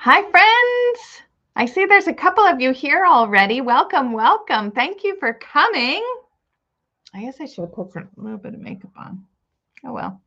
Hi, friends. I see there's a couple of you here already. Welcome, welcome. Thank you for coming. I guess I should have put a little bit of makeup on. Oh, well.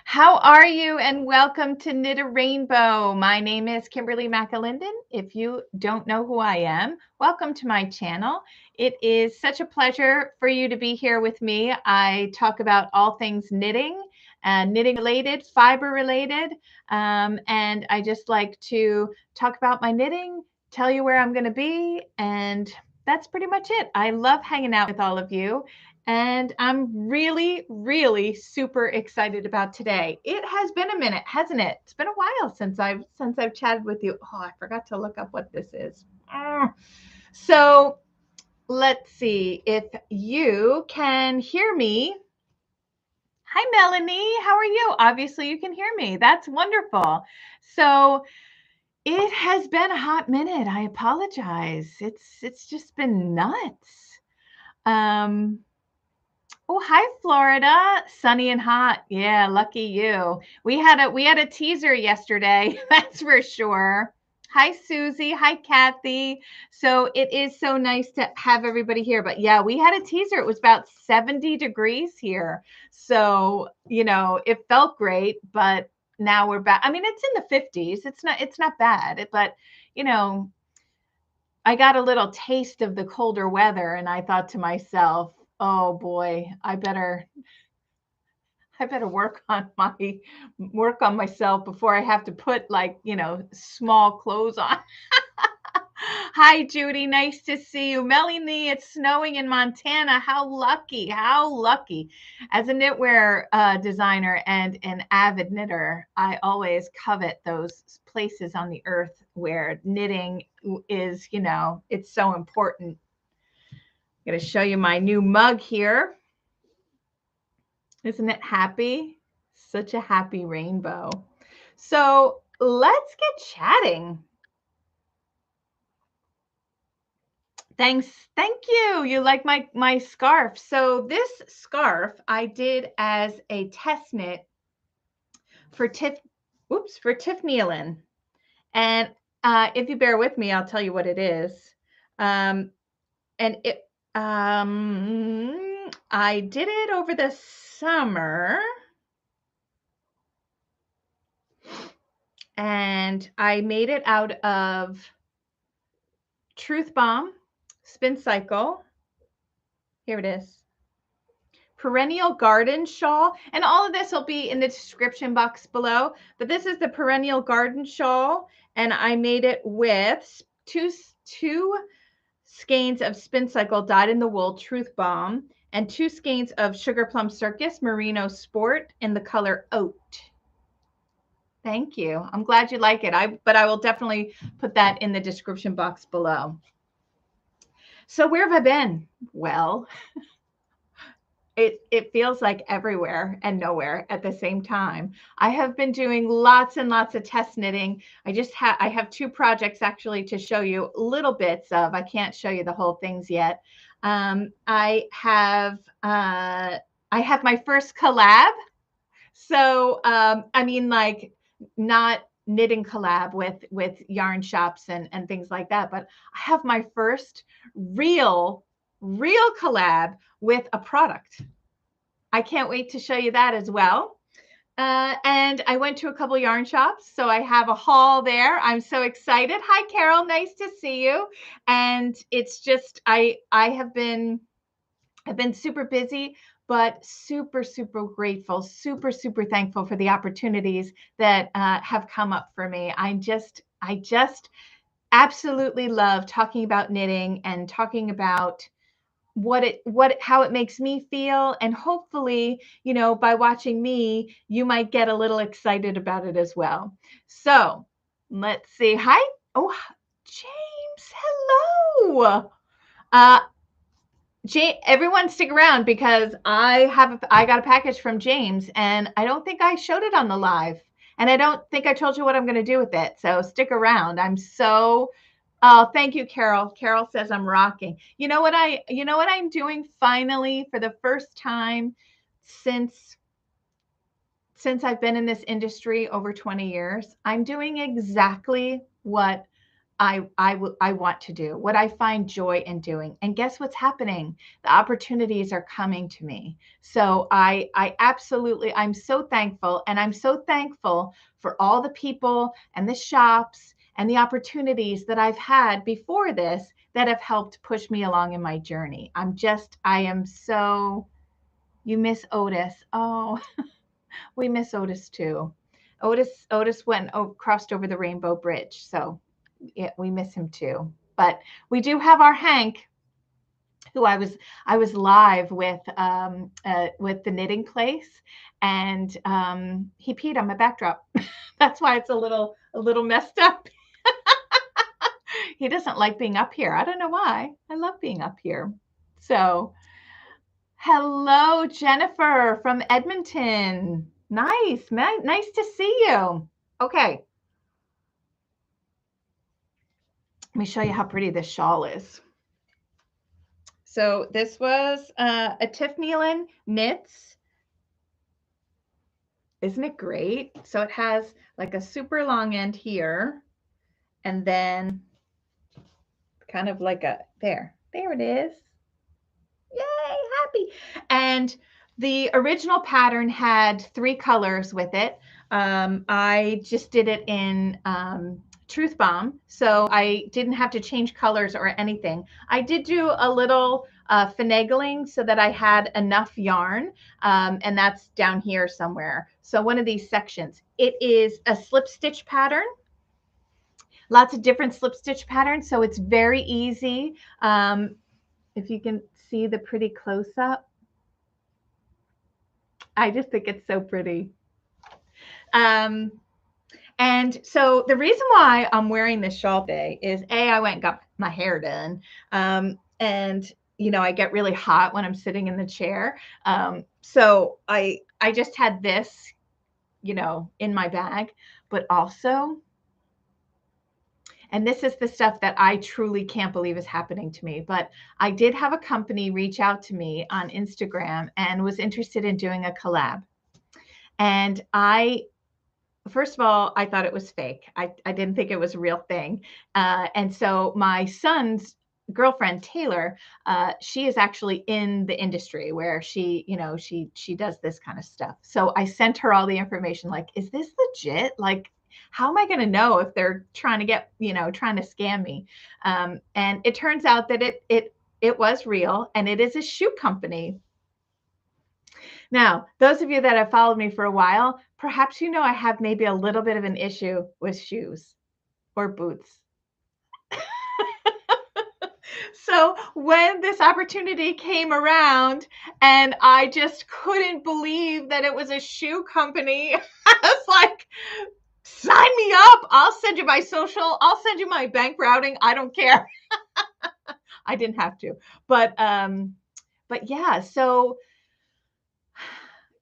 How are you? And welcome to Knit a Rainbow. My name is Kimberly McAlinden. If you don't know who I am, welcome to my channel. It is such a pleasure for you to be here with me. I talk about all things knitting, knitting related, fiber related, and I just like to talk about my knitting, tell you where I'm going to be, and that's pretty much it. I love hanging out with all of you. And I'm really, really super excited about today. It has been a minute, hasn't it? It's been a while since I've chatted with you. Oh, I forgot to look up what this is. So let's see if you can hear me. Hi, Melanie. How are you? Obviously, you can hear me. That's wonderful. So it has been a hot minute. I apologize. It's just been nuts. Oh, hi, Florida. Sunny and hot. Yeah, lucky you. We had a teaser yesterday, that's for sure. Hi, Susie. Hi, Kathy. So it is so nice to have everybody here. But yeah, we had a teaser. It was about 70 degrees here. So, it felt great, but now we're back. I mean, it's in the 50s. It's not bad. But, you know, I got a little taste of the colder weather and I thought to myself, oh boy, I better work on myself before I have to put small clothes on. Hi, Judy. Nice to see you. Melanie, it's snowing in Montana. How lucky. How lucky. As a knitwear designer and an avid knitter, I always covet those places on the earth where knitting is, it's so important. I'm going to show you my new mug here. Isn't it happy? Such a happy rainbow. So let's get chatting. Thanks. Thank you. You like my scarf. So this scarf I did as a test knit for Tiff Nealon. And if you bear with me, I'll tell you what it is. And it I did it over the summer. And I made it out of Truth Bomb, Spincycle. Here it is. Perennial Garden shawl. And all of this will be in the description box below. But this is the Perennial Garden shawl. And I made it with two skeins of Spincycle dyed in the wool Truth Bomb and 2 skeins of Sugar Plum Circus Merino Sport in the color Oat. Thank you. I'm glad you like it. But I will definitely put that in the description box below. So where have I been? Well, it feels like everywhere and nowhere at the same time. I have been doing lots and lots of test knitting. I have 2 projects actually to show you little bits of. I can't show you the whole things yet. I have my first collab. So I mean, like, not knitting collab with yarn shops and things like that, but I have my first real collab with a product. I can't wait to show you that as well. And I went to a couple yarn shops, so I have a haul there. I'm so excited. Hi, Carol. Nice to see you. And it's just I've been super busy, but super, super grateful, super, super thankful for the opportunities that have come up for me. I just absolutely love talking about knitting and talking about how it makes me feel. And hopefully, by watching me, you might get a little excited about it as well. So let's see. Hi. Oh, James. Hello. Everyone stick around because I got a package from James and I don't think I showed it on the live. And I don't think I told you what I'm going to do with it. So stick around. Oh, thank you, Carol. Carol says I'm rocking. You know what I'm doing finally for the first time since since I've been in this industry over 20 years, I'm doing exactly what I want to do, what I find joy in doing. And guess what's happening? The opportunities are coming to me. So I absolutely, I'm so thankful. And I'm so thankful for all the people and the shops and the opportunities that I've had before this that have helped push me along in my journey. I am so, you miss Otis. Oh, we miss Otis too. Otis went crossed over the Rainbow Bridge. So yeah, we miss him too. But we do have our Hank, who I was live with the knitting place, and he peed on my backdrop. That's why it's a little messed up. He doesn't like being up here. I don't know why. I love being up here. So, hello, Jennifer from Edmonton. Nice to see you. Okay. Let me show you how pretty this shawl is. So this was a Tiffany Lynn Knits. Isn't it great? So it has like a super long end here, and then kind of like a, there it is. Yay, happy. And the original pattern had 3 colors with it. I just did it in Truth Bomb, so I didn't have to change colors or anything. I did do a little finagling so that I had enough yarn, and that's down here somewhere. So one of these sections, it is a slip stitch pattern. Lots of different slip stitch patterns, so it's very easy. If you can see the pretty close up, I just think it's so pretty. And so the reason why I'm wearing this shawl today is I went and got my hair done. And you know, I get really hot when I'm sitting in the chair. So I just had this, you know, in my bag, but also, and this is the stuff that I truly can't believe is happening to me, but I did have a company reach out to me on Instagram and was interested in doing a collab. And first of all, I thought it was fake. I didn't think it was a real thing. And so my son's girlfriend, Taylor, she is actually in the industry where she, you know, she does this kind of stuff. So I sent her all the information, like, is this legit? Like, how am I going to know if they're trying to get, you know, trying to scam me? And it turns out that it was real, and it is a shoe company. Now, those of you that have followed me for a while, perhaps you know I have maybe a little bit of an issue with shoes or boots. So when this opportunity came around and I just couldn't believe that it was a shoe company, I was like, sign me up. I'll send you my social. I'll send you my bank routing. I don't care. I didn't have to, but yeah, so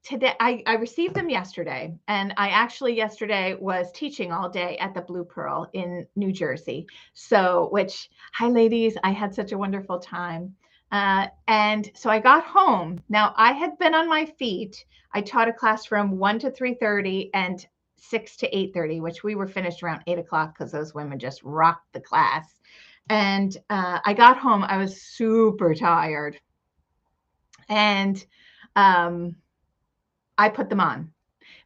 today I received them yesterday, and I actually yesterday was teaching all day at the Blue Pearl in New Jersey. So, which, hi ladies, I had such a wonderful time. And so I got home. Now I had been on my feet. I taught a class from 1 to 3:30 and 6 to 8:30, which we were finished around 8 o'clock because those women just rocked the class. And I got home. I was super tired. And I put them on.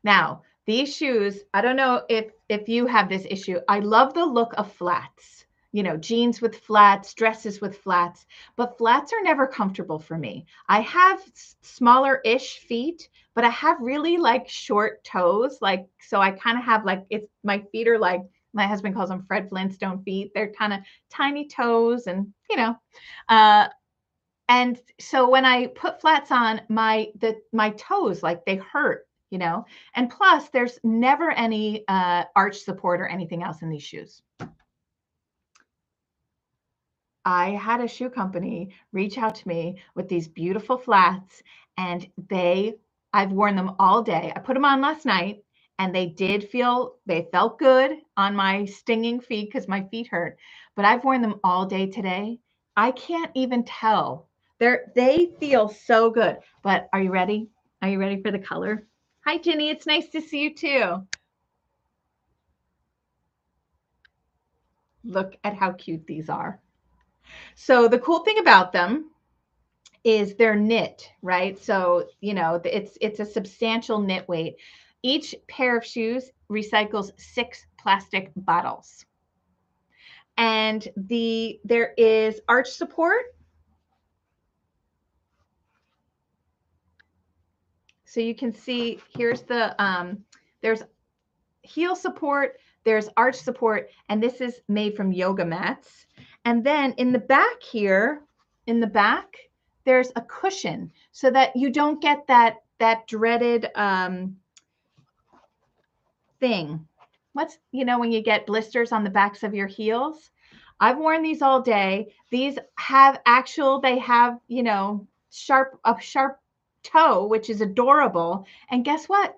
Now, these shoes, I don't know if you have this issue. I love the look of flats, you know, jeans with flats, dresses with flats, but flats are never comfortable for me. I have smaller-ish feet, but I have really like short toes. Like, so I kind of have like, my feet are like, my husband calls them Fred Flintstone feet. They're kind of tiny toes, and, you know, and so when I put flats on, my toes, like, they hurt, you know, and plus there's never any arch support or anything else in these shoes. I had a shoe company reach out to me with these beautiful flats, and I've worn them all day. I put them on last night, and they felt good on my stinging feet because my feet hurt, but I've worn them all day today. I can't even tell. They feel so good. But are you ready? Are you ready for the color? Hi, Ginny. It's nice to see you too. Look at how cute these are. So the cool thing about them is they're knit, right? So, you know, it's a substantial knit weight. Each pair of shoes recycles 6 plastic bottles. And there is arch support. So you can see here's there's heel support, there's arch support, and this is made from yoga mats. And then in the back here, in the back, there's a cushion so that you don't get that dreaded thing. What's, you know, when you get blisters on the backs of your heels? I've worn these all day. These have they have, you know, a sharp toe, which is adorable. And guess what?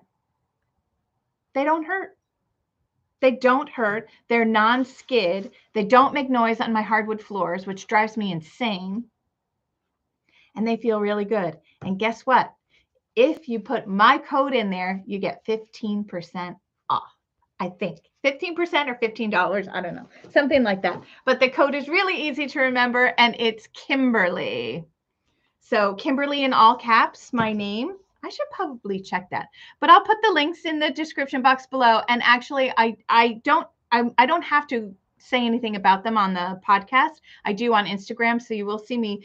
They don't hurt. They don't hurt. They're non-skid. They don't make noise on my hardwood floors, which drives me insane. And they feel really good. And guess what? If you put my code in there, you get 15% off. I think 15% or $15. I don't know, something like that. But the code is really easy to remember, and it's Kimberly. So Kimberly in all caps, my name. I should probably check that, but I'll put the links in the description box below. And actually, I don't have to say anything about them on the podcast. I do on Instagram, so you will see me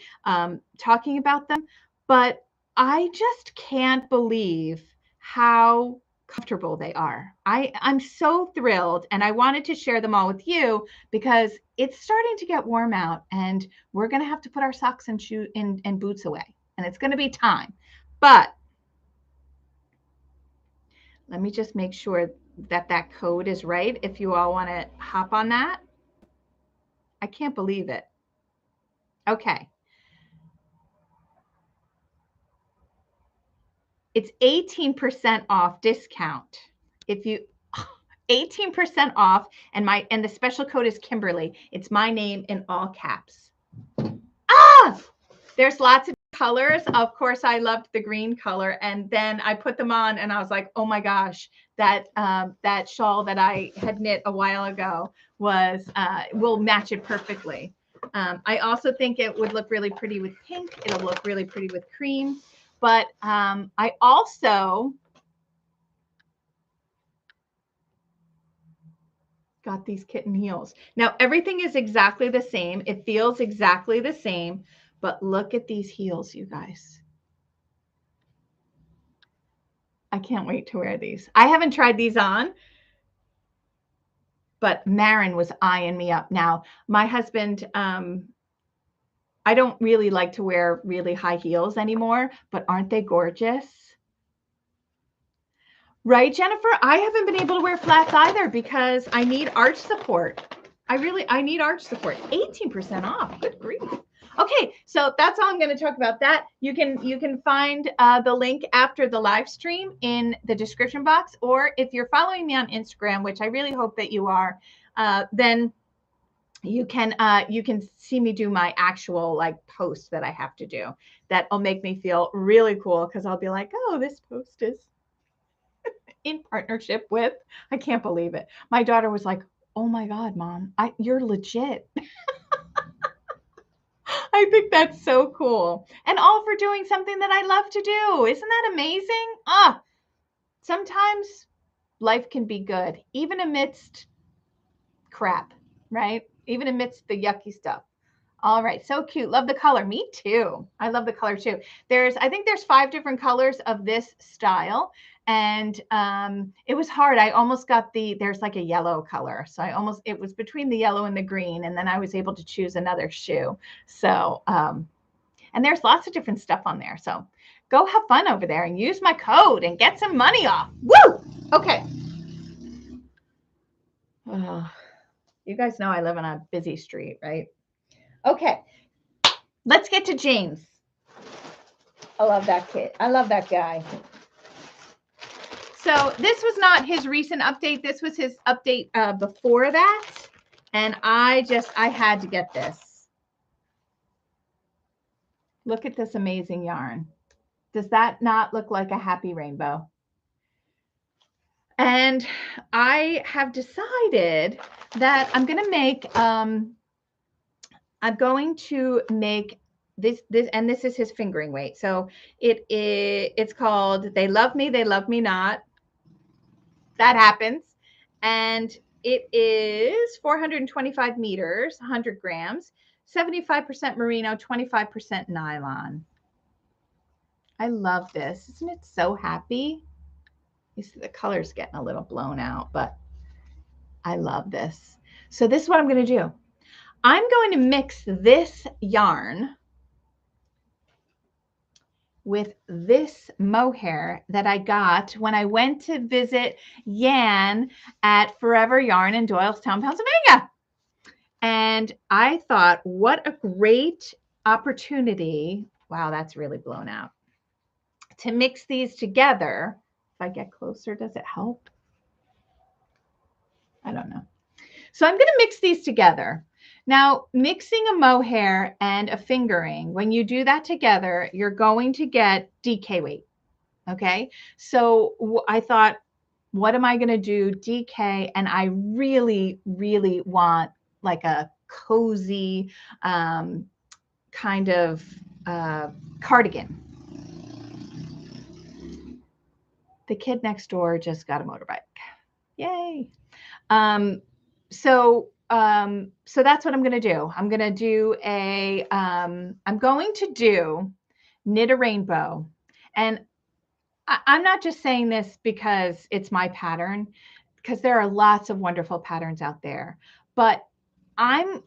talking about them. But I just can't believe how comfortable they are. I'm so thrilled, and I wanted to share them all with you because it's starting to get warm out, and we're going to have to put our socks and shoes and boots away, and it's going to be time. But let me just make sure that code is right. If you all want to hop on that, I can't believe it. Okay. It's 18% off discount. If you 18% off, and the special code is Kimberly. It's my name in all caps. There's lots of colors. Of course, I loved the green color, and then I put them on, and I was like, oh my gosh, that shawl that I had knit a while ago will match it perfectly. I also think it would look really pretty with pink. It'll look really pretty with cream. But I also got these kitten heels. Now, everything is exactly the same. It feels exactly the same, but look at these heels, you guys. I can't wait to wear these. I haven't tried these on, but Marin was eyeing me up. Now, my husband, I don't really like to wear really high heels anymore, but aren't they gorgeous? Right, Jennifer? I haven't been able to wear flats either because I need arch support. I need arch support. 18% off. Good grief. Okay, so that's all I'm going to talk about that. You can find the link after the live stream in the description box, or if you're following me on Instagram, which I really hope that you are, then you can see me do my actual like post that I have to do. That'll make me feel really cool because I'll be like, oh, this post is in partnership with, I can't believe it. My daughter was like, oh my God, Mom, you're legit. I think that's so cool. And all for doing something that I love to do. Isn't that amazing? Sometimes life can be good, even amidst crap, right? Even amidst the yucky stuff. All right, so cute. Love the color. Me too. I love the color too. I think there's 5 different colors of this style. And it was hard. I almost got there's like a yellow color. So it was between the yellow and the green. And then I was able to choose another shoe. So, and there's lots of different stuff on there. So go have fun over there and use my code and get some money off. Woo! Okay. You guys know I live on a busy street, right? Okay. Let's get to James. I love that kid. I love that guy. So this was not his recent update. This was his update before that. And I had to get this. Look at this amazing yarn. Does that not look like a happy rainbow? And I have decided that I'm going to make, this, and this is his fingering weight. So it's called They Love Me, They Love Me Not. That happens. And it is 425 meters, 100 grams, 75% merino, 25% nylon. I love this. Isn't it so happy? You see the color's getting a little blown out, but I love this. So this is what I'm going to do. I'm going to mix this yarn with this mohair that I got when I went to visit Yan at Forever Yarn in Doylestown, Pennsylvania. And I thought, what a great opportunity. Wow, that's really blown out. To mix these together. If I get closer, does it help? I don't know. So I'm going to mix these together. Now, mixing a mohair and a fingering, when you do that together, you're going to get DK weight. Okay. So I thought, what am I going to do? DK. And I really, really want like a cozy kind of cardigan. The kid next door just got a motorbike. Yay. So that's what I'm going to do. I'm going to do I'm going to do knit a rainbow. And I'm not just saying this because it's my pattern, because there are lots of wonderful patterns out there, but I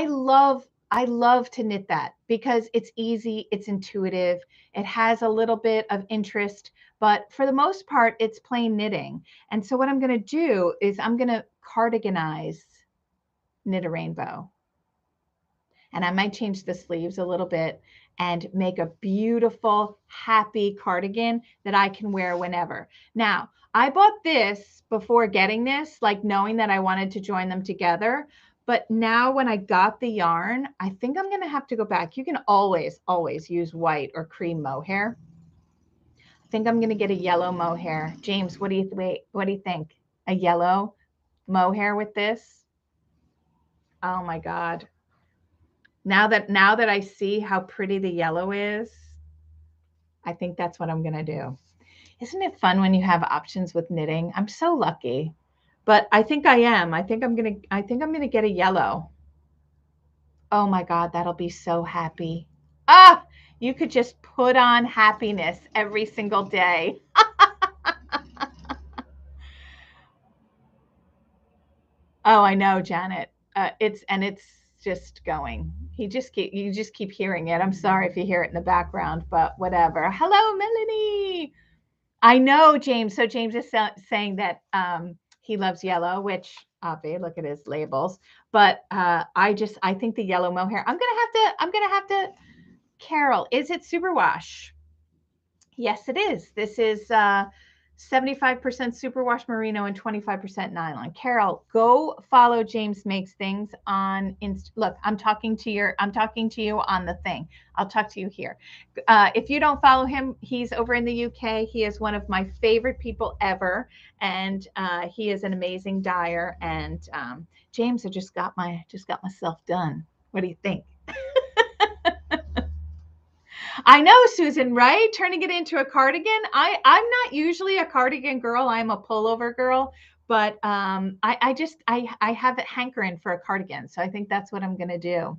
love to knit that because it's easy, it's intuitive, it has a little bit of interest, but for the most part, it's plain knitting. And so what I'm going to do is I'm going to cardiganize knit a rainbow. And I might change the sleeves a little bit and make a beautiful, happy cardigan that I can wear whenever. Now, I bought this before getting this, like knowing that I wanted to join them together. But now when I got the yarn, I think I'm going to have to go back. You can always, always use white or cream mohair. I think I'm going to get a yellow mohair. James, what do you think? A yellow mohair with this? Oh my God. Now that I see how pretty the yellow is, I think that's what I'm going to do. Isn't it fun when you have options with knitting? I'm so lucky. But I think I am. I think I'm going to get a yellow. Oh my God, that'll be so happy. Ah, you could just put on happiness every single day. Oh, I know, Janet. It's just going. You just keep hearing it. I'm sorry if you hear it in the background, but whatever. Hello, Melanie. I know, James. So James is saying that he loves yellow, which obviously, look at his labels. But I think the yellow mohair. I'm gonna have to. Carol, is it superwash? Yes, it is. This is 75% superwash merino and 25% nylon. Carol, go follow James Makes Things on Insta. Look, I'm talking to you on the thing. I'll talk to you here. If you don't follow him, he's over in the UK. He is one of my favorite people ever, and he is an amazing dyer. And James, I just got myself done. What do you think? I know, Susan, right? Turning it into a cardigan. I'm not usually a cardigan girl. I'm a pullover girl, but I have a hankering for a cardigan. So I think that's what I'm going to do.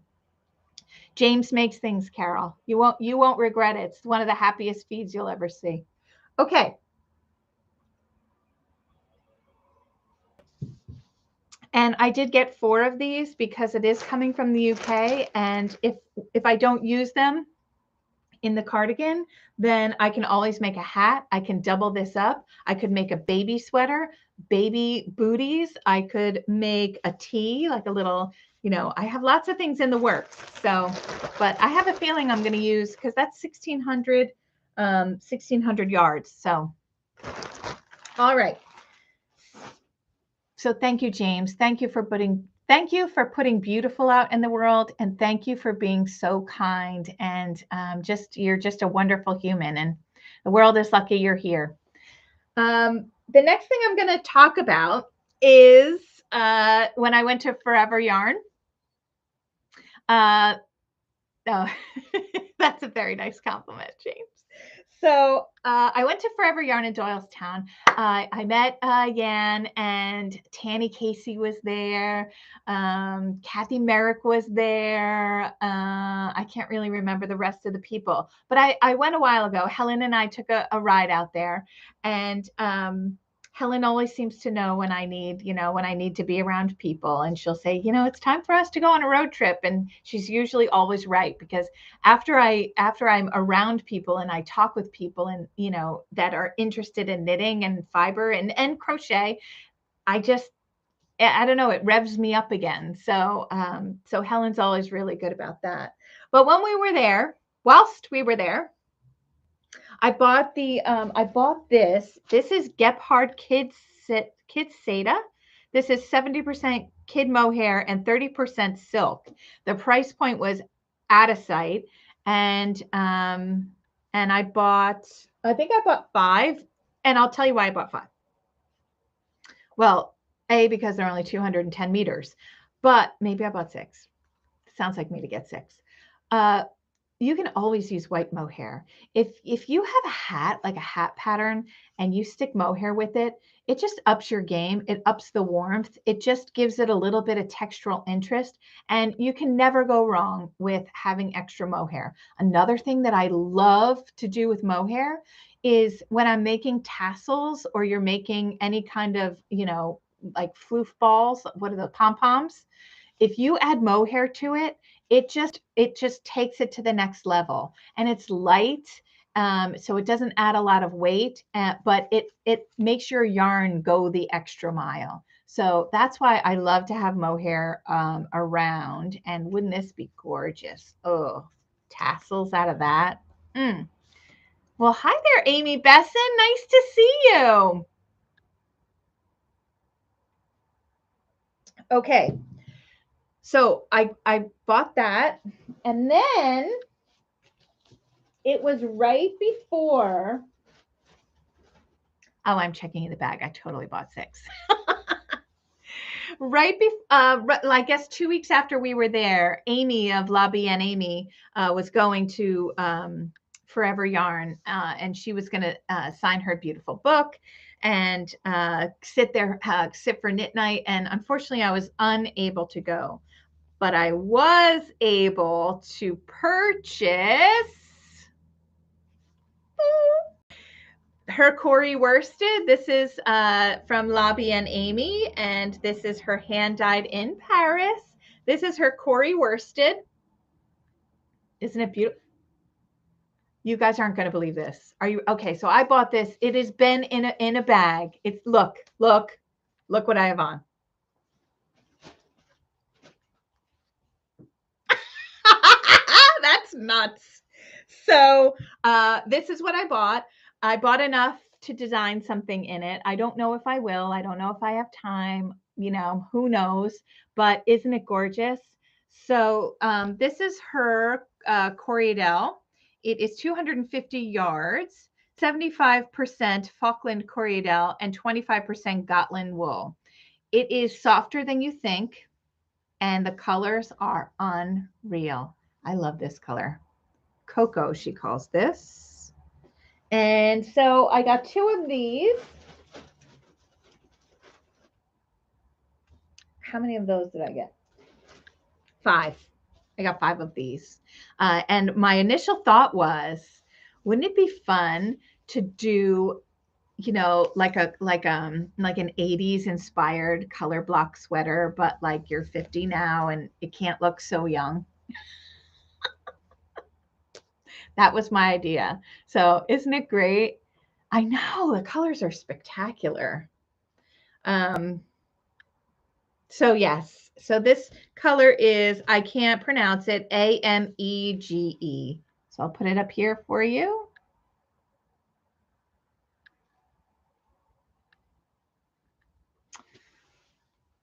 James Makes Things, Carol. You won't regret it. It's one of the happiest feeds you'll ever see. Okay. And I did get 4 of these because it is coming from the UK. And if I don't use them in the cardigan, then I can always make a hat. I can double this up. I could make a baby sweater, baby booties. I could make a tee, like a little, I have lots of things in the works. So, but I have a feeling I'm going to use, because that's 1,600 yards. So, all right. So thank you, James. Thank you for putting beautiful out in the world, and thank you for being so kind, and you're just a wonderful human. And The world is lucky you're here. The next thing I'm going to talk about is when I went to Forever Yarn. Oh, that's a very nice compliment, James. So I went to Forever Yarn in Doylestown. I met Yan, and Tanny Casey was there. Kathy Merrick was there. I can't really remember the rest of the people, but I went a while ago. Helen and I took a ride out there, and Helen always seems to know when I need, when I need to be around people, and she'll say, it's time for us to go on a road trip. And she's usually always right, because after I'm around people and I talk with people and, that are interested in knitting and fiber and crochet, I don't know, it revs me up again. So Helen's always really good about that. But when we were there, whilst we were there, I bought this. This is Gephardt Kids Seda. This is 70% kid mohair and 30% silk. The price point was out of sight. And I think I bought 5, and I'll tell you why I bought 5. Well, because they're only 210 meters, but maybe I bought 6. Sounds like me to get 6. You can always use white mohair. If you have a hat, like a hat pattern, and you stick mohair with it, it just ups your game. It ups the warmth. It just gives it a little bit of textural interest, and you can never go wrong with having extra mohair. Another thing that I love to do with mohair is when I'm making tassels, or you're making any kind of, like floof balls, what are the pom-poms? If you add mohair to it, it just takes it to the next level, and it's light, so it doesn't add a lot of weight, but it makes your yarn go the extra mile. So that's why I love to have mohair around. And wouldn't this be gorgeous? Oh, tassels out of that. Well, hi there, Amy Besson. Nice to see you. Okay. So I bought that, and then it was right before. Oh, I'm checking in the bag. I totally bought 6. Right before, I guess 2 weeks after we were there, Amy of Lobby and Amy was going to Forever Yarn, and she was going to sign her beautiful book and sit for knit night. And unfortunately, I was unable to go. But I was able to purchase her Corey worsted. This is from Lobby and Amy, and this is her hand dyed in Paris. This is her Corey worsted. Isn't it beautiful? You guys aren't going to believe this. Are you? Okay, so I bought this. It has been in a bag. It's look what I have on. That's nuts. So this is what I bought. I bought enough to design something in it. I don't know if I will. I don't know if I have time. Who knows? But isn't it gorgeous? So this is her Corriedale. It is 250 yards, 75% Falkland Corriedale, and 25% Gotland wool. It is softer than you think, and the colors are unreal. I love this color. Cocoa, she calls this. And so I got 2 of these. How many of those did I get? 5. I got 5 of these. And my initial thought was, wouldn't it be fun to do, like an 80s inspired color block sweater, but like you're 50 now and it can't look so young. That was my idea. So isn't it great? I know, the colors are spectacular. So yes, so this color is, I can't pronounce it, AMEGE. So I'll put it up here for you.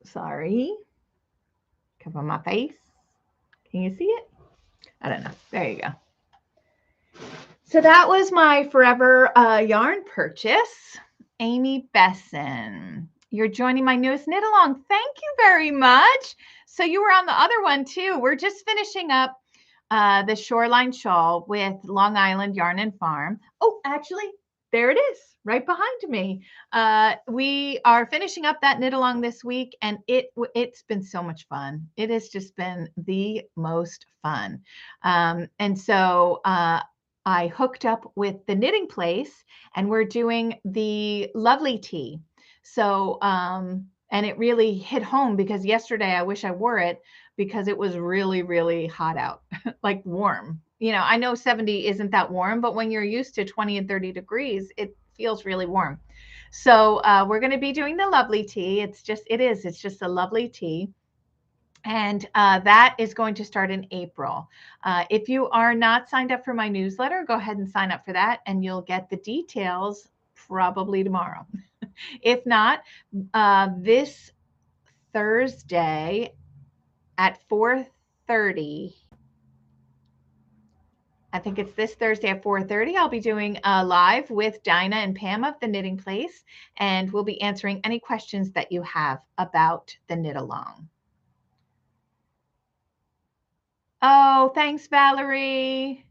Sorry. Cover my face. Can you see it? I don't know. There you go. So that was my forever yarn purchase. Amy Besson, you're joining my newest knit along. Thank you very much. So you were on the other one too. We're just finishing up the Shoreline Shawl with Long Island Yarn and Farm. Oh, actually, there it is right behind me. We are finishing up that knit along this week, and it's been so much fun. It has just been the most fun. And so I hooked up with the knitting place, and we're doing the lovely tea. So, and it really hit home because yesterday I wish I wore it because it was really, really hot out, like warm. You know, I know 70 isn't that warm, but when you're used to 20 and 30 degrees, it feels really warm. So we're going to be doing the lovely tea. It's just a lovely tea. And that is going to start in April. If you are not signed up for my newsletter, go ahead and sign up for that, and you'll get the details probably tomorrow. If not, this Thursday at 4:30, I think it's this Thursday at 4:30, I'll be doing a live with Dinah and Pam of the Knitting Place, and we'll be answering any questions that you have about the knit along. Oh, thanks, Valerie.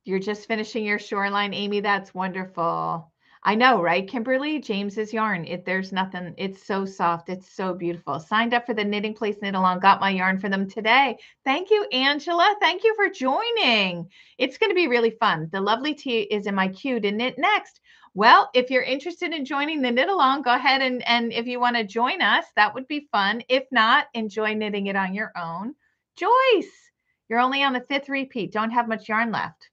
You're just finishing your Shoreline, Amy. That's wonderful. I know, right, Kimberly? James's yarn. There's nothing. It's so soft. It's so beautiful. Signed up for the Knitting Place Knit Along. Got my yarn for them today. Thank you, Angela. Thank you for joining. It's going to be really fun. The lovely tea is in my queue to knit next. Well, if you're interested in joining the knit along, go ahead and if you want to join us, that would be fun. If not, enjoy knitting it on your own. Joyce, you're only on the 5th repeat. Don't have much yarn left.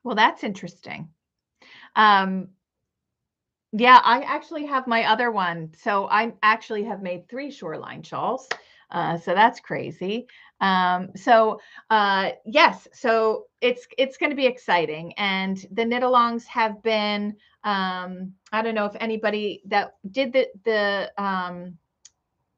Well, that's interesting. Yeah, I actually have my other one. So I actually have made 3 Shoreline shawls. So that's crazy. Yes, so it's going to be exciting. And the knit-alongs have been, I don't know if anybody that did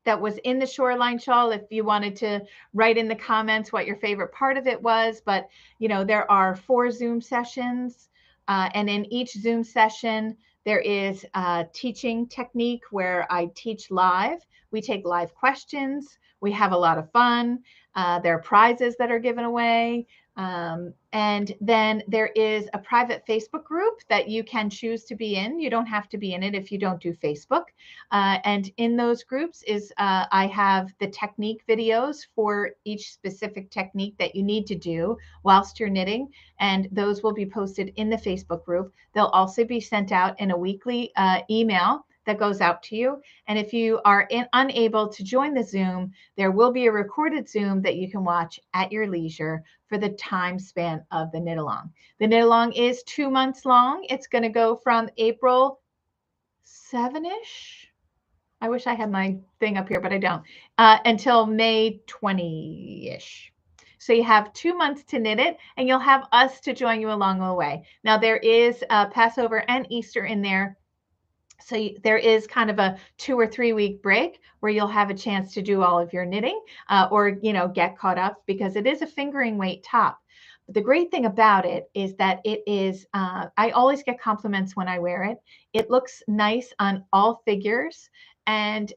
that was in the Shoreline shawl, if you wanted to write in the comments what your favorite part of it was. But, you know, there are 4 Zoom sessions, and in each Zoom session, there is a teaching technique where I teach live. We take live questions. We have a lot of fun. There are prizes that are given away. And then there is a private Facebook group that you can choose to be in. You don't have to be in it if you don't do Facebook. And in those groups is I have the technique videos for each specific technique that you need to do whilst you're knitting. And those will be posted in the Facebook group. They'll also be sent out in a weekly email that goes out to you. And if you are unable to join the Zoom, there will be a recorded Zoom that you can watch at your leisure for the time span of the knit along. The knit along is 2 months long. It's going to go from April 7-ish. I wish I had my thing up here, but I don't, until May 20-ish. So you have 2 months to knit it, and you'll have us to join you along the way. Now there is Passover and Easter in there. So there is kind of a 2 or 3 week break where you'll have a chance to do all of your knitting or, you know, get caught up because it is a fingering weight top. But the great thing about it is that it is, I always get compliments when I wear it. It looks nice on all figures. And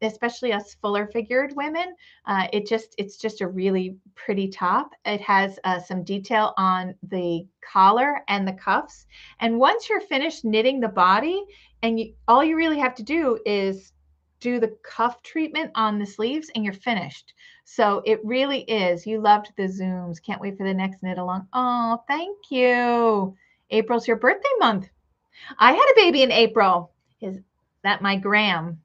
especially us fuller figured women, it's just a really pretty top. It has some detail on the collar and the cuffs. And once you're finished knitting the body, and all you really have to do is do the cuff treatment on the sleeves and you're finished. So it really is. You loved the Zooms. Can't wait for the next knit along. Oh, thank you. April's your birthday month. I had a baby in April. My Graham.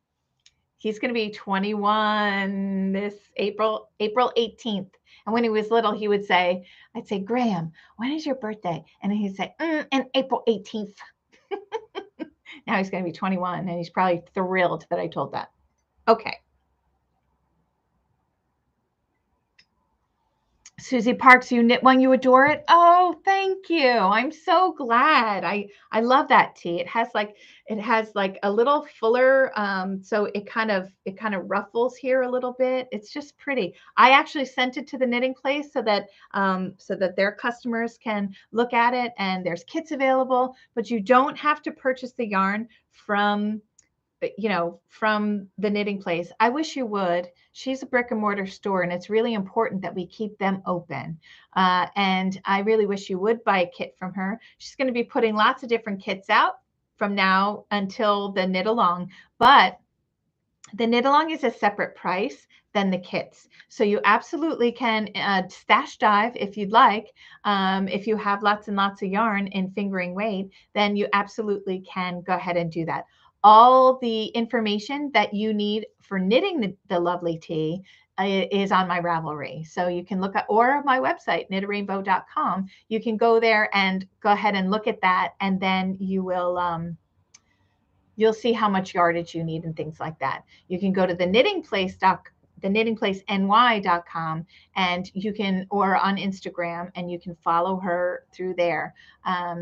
He's going to be 21 this April 18th. And when he was little, he would say, I'd say, Graham, when is your birthday? And he'd say, and April 18th. Now he's going to be 21, and he's probably thrilled that I told that. Okay. Susie Parks, you knit one, you adore it. Oh, thank you. I'm so glad. I love that tee. It has like a little fuller, so it kind of ruffles here a little bit. It's just pretty. I actually sent it to the knitting place so that their customers can look at it, and there's kits available, but you don't have to purchase the yarn from from the knitting place. I wish you would. She's a brick and mortar store, and it's really important that we keep them open. And I really wish you would buy a kit from her. She's going to be putting lots of different kits out from now until the knit along, but the knit along is a separate price than the kits. So you absolutely can stash dive if you'd like. If you have lots and lots of yarn in fingering weight, then you absolutely can go ahead and do that. All the information that you need for knitting the lovely tee is on my Ravelry. So you can look at, or my website, knitarainbow.com. You can go there and go ahead and look at that, and then you'll see how much yardage you need and things like that. You can go to the knittingplaceny.com, and you can, or on Instagram, and you can follow her through there.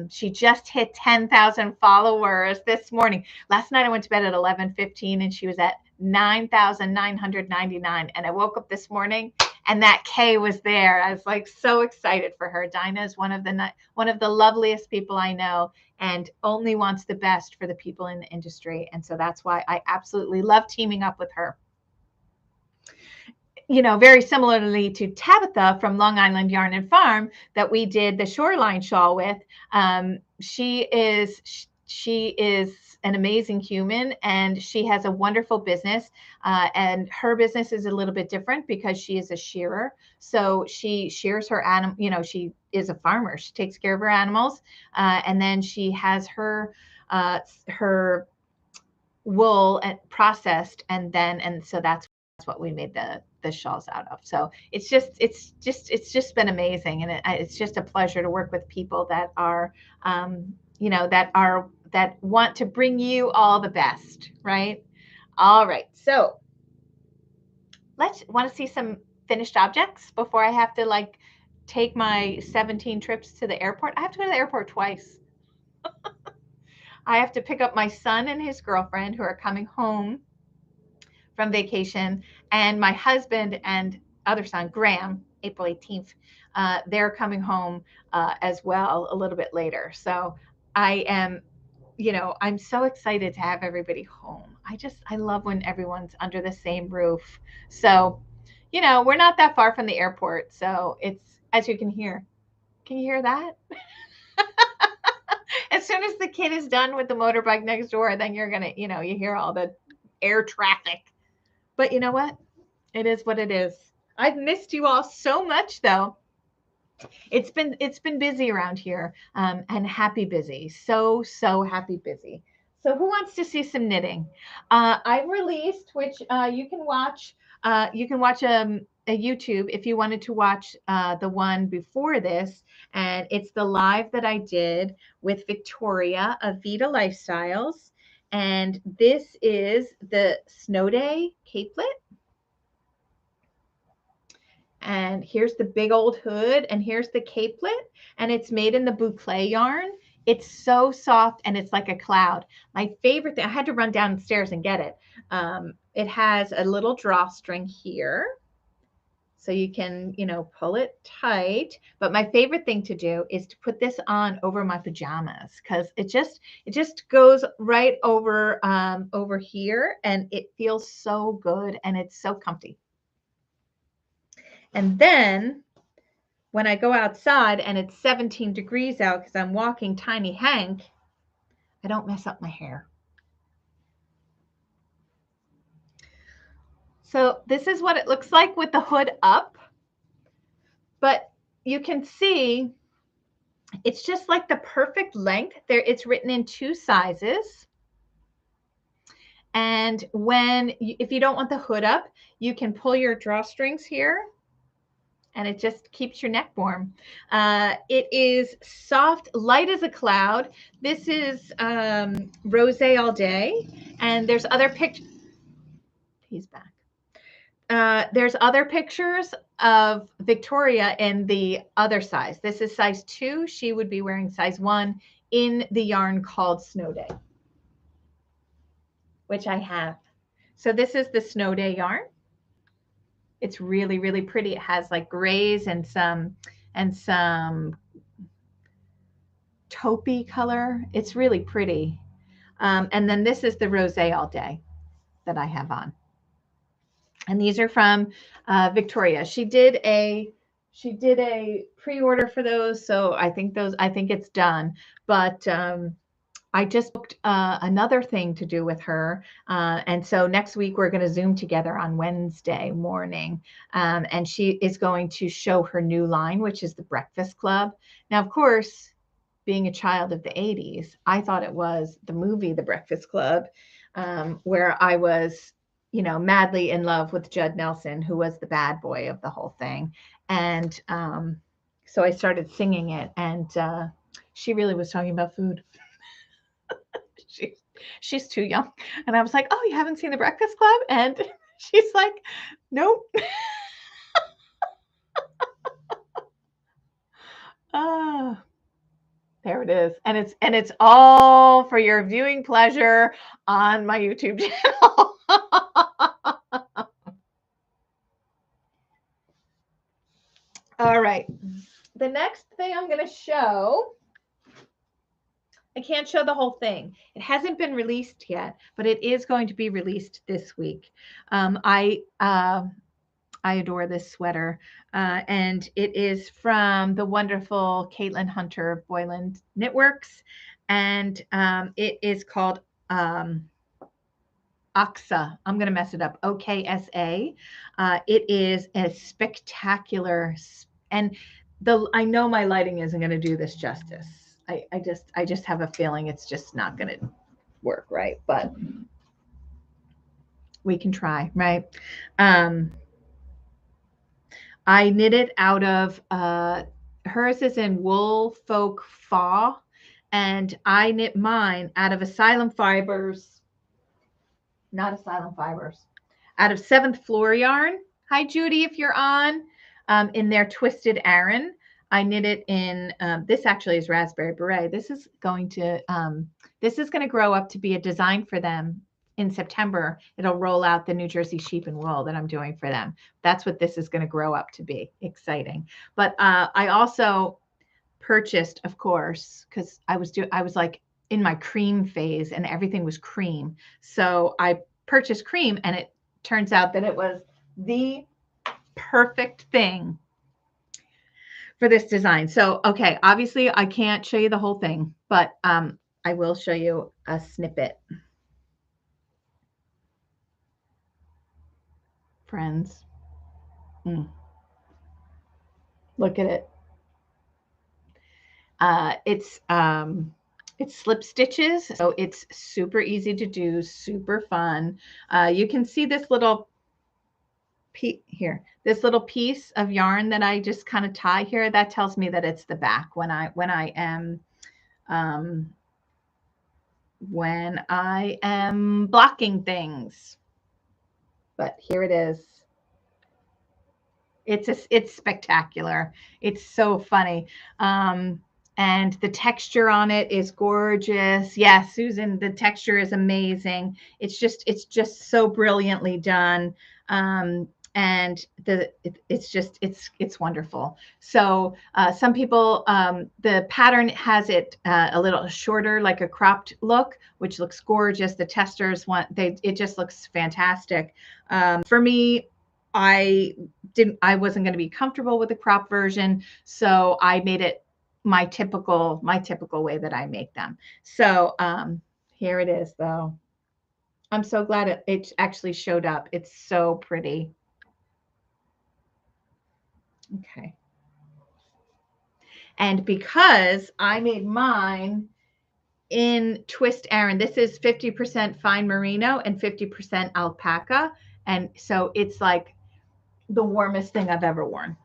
She just hit 10,000 followers this morning. Last night I went to bed at 11:15 and she was at 9,999. And I woke up this morning and that K was there. I was like so excited for her. Dinah is one of the loveliest people I know, and only wants the best for the people in the industry. And so that's why I absolutely love teaming up with her. Very similarly to Tabitha from Long Island Yarn and Farm that we did the shoreline shawl with. She is an amazing human, and she has a wonderful business. And her business is a little bit different because she is a shearer. So she shears her animal. She is a farmer. She takes care of her animals, and then she has her wool processed, and so that's what we made the shawls out of. So it's just been amazing, and it's just a pleasure to work with people that are that want to bring you all the best, right? All right, so want to see some finished objects before I have to take my 17 trips to the airport. I have to go to the airport twice. I have to pick up my son and his girlfriend who are coming home from vacation, and my husband and other son, Graham, April 18th, they're coming home as well a little bit later. So I'm so excited to have everybody home. I love when everyone's under the same roof. So, we're not that far from the airport. So it's, as you can hear you hear that? As soon as the kid is done with the motorbike next door, then you're going to, you hear all the air traffic. But you know what? It is what it is. I've missed you all so much, though. It's been busy around here, and happy busy. So happy busy. So who wants to see some knitting? I released, which you can watch. You can watch a YouTube if you wanted to watch the one before this, and it's the live that I did with Victoria of Vita Lifestyles, and this is the Snow Day capelet. And here's the big old hood, and here's the capelet, and it's made in the boucle yarn. It's so soft, and it's like a cloud. My favorite thing, I had to run downstairs and get it. It has a little drawstring here, so you can, pull it tight. But my favorite thing to do is to put this on over my pajamas, because it just goes right over over here, and it feels so good, and it's so comfy. And then when I go outside and it's 17 degrees out because I'm walking Tiny Hank, I don't mess up my hair. So this is what it looks like with the hood up. But you can see it's just like the perfect length. There, it's written in 2 sizes. And if you don't want the hood up, you can pull your drawstrings here, and it just keeps your neck warm. It is soft, light as a cloud. This is Rose All Day, and there's other pictures. He's back. there's other pictures of Victoria in the other size. This is size 2. She would be wearing size 1 in the yarn called Snow Day, which I have. So this is the Snow Day yarn. It's really, really pretty. It has like grays and some taupey color. It's really pretty. And then this is the Rosé All Day that I have on. And these are from Victoria. She did a pre-order for those, so I think it's done. But I just booked another thing to do with her, and so next week we're going to Zoom together on Wednesday morning, and she is going to show her new line, which is the Breakfast Club. Now, of course, being a child of the 80s, I thought it was the movie The Breakfast Club, where I was, madly in love with Judd Nelson, who was the bad boy of the whole thing. And so I started singing it, and she really was talking about food. She's too young. And I was like, oh, you haven't seen The Breakfast Club? And she's like, nope. There it is. And it's all for your viewing pleasure on my YouTube channel. All right. The next thing I'm going to show, I can't show the whole thing. It hasn't been released yet, but it is going to be released this week. I adore this sweater, and it is from the wonderful Caitlin Hunter of Boyland Knitworks, and it is called Oksa. I'm going to mess it up. OKSA. It is a spectacular, and I know my lighting isn't going to do this justice. I just have a feeling it's just not going to work right, but we can try, right? I knit it out of, hers is in Wool Folk Faw, and I knit mine out of Asylum Fibers, not Asylum Fibers, out of 7th Floor yarn. Hi, Judy, if you're on, in their Twisted Aran. I knit it in, this actually is Raspberry Beret. This is going to grow up to be a design for them. In September, it'll roll out the New Jersey sheep and wool that I'm doing for them. That's what this is going to grow up to be. Exciting. But I also purchased, of course, because I was like in my cream phase and everything was cream. So I purchased cream, and it turns out that it was the perfect thing for this design. So, okay, obviously I can't show you the whole thing, but I will show you a snippet. Friends. Look at it. It's slip stitches, so it's super easy to do, super fun. You can see this little this little piece of yarn that I just kind of tie here. That tells me that it's the back when I am blocking things. But here it is. It's spectacular. It's so funny. And the texture on it is gorgeous. Yeah, Susan, the texture is amazing. It's just so brilliantly done. And it's wonderful. So some people, the pattern has it a little shorter, like a cropped look, which looks gorgeous. The testers it just looks fantastic. For me, I wasn't going to be comfortable with the crop version, so I made it my typical way that I make them. So here it is, though. I'm so glad it actually showed up. It's so pretty. Okay. And because I made mine in Twist Aran, this is 50% fine merino and 50% alpaca, and so it's like the warmest thing I've ever worn.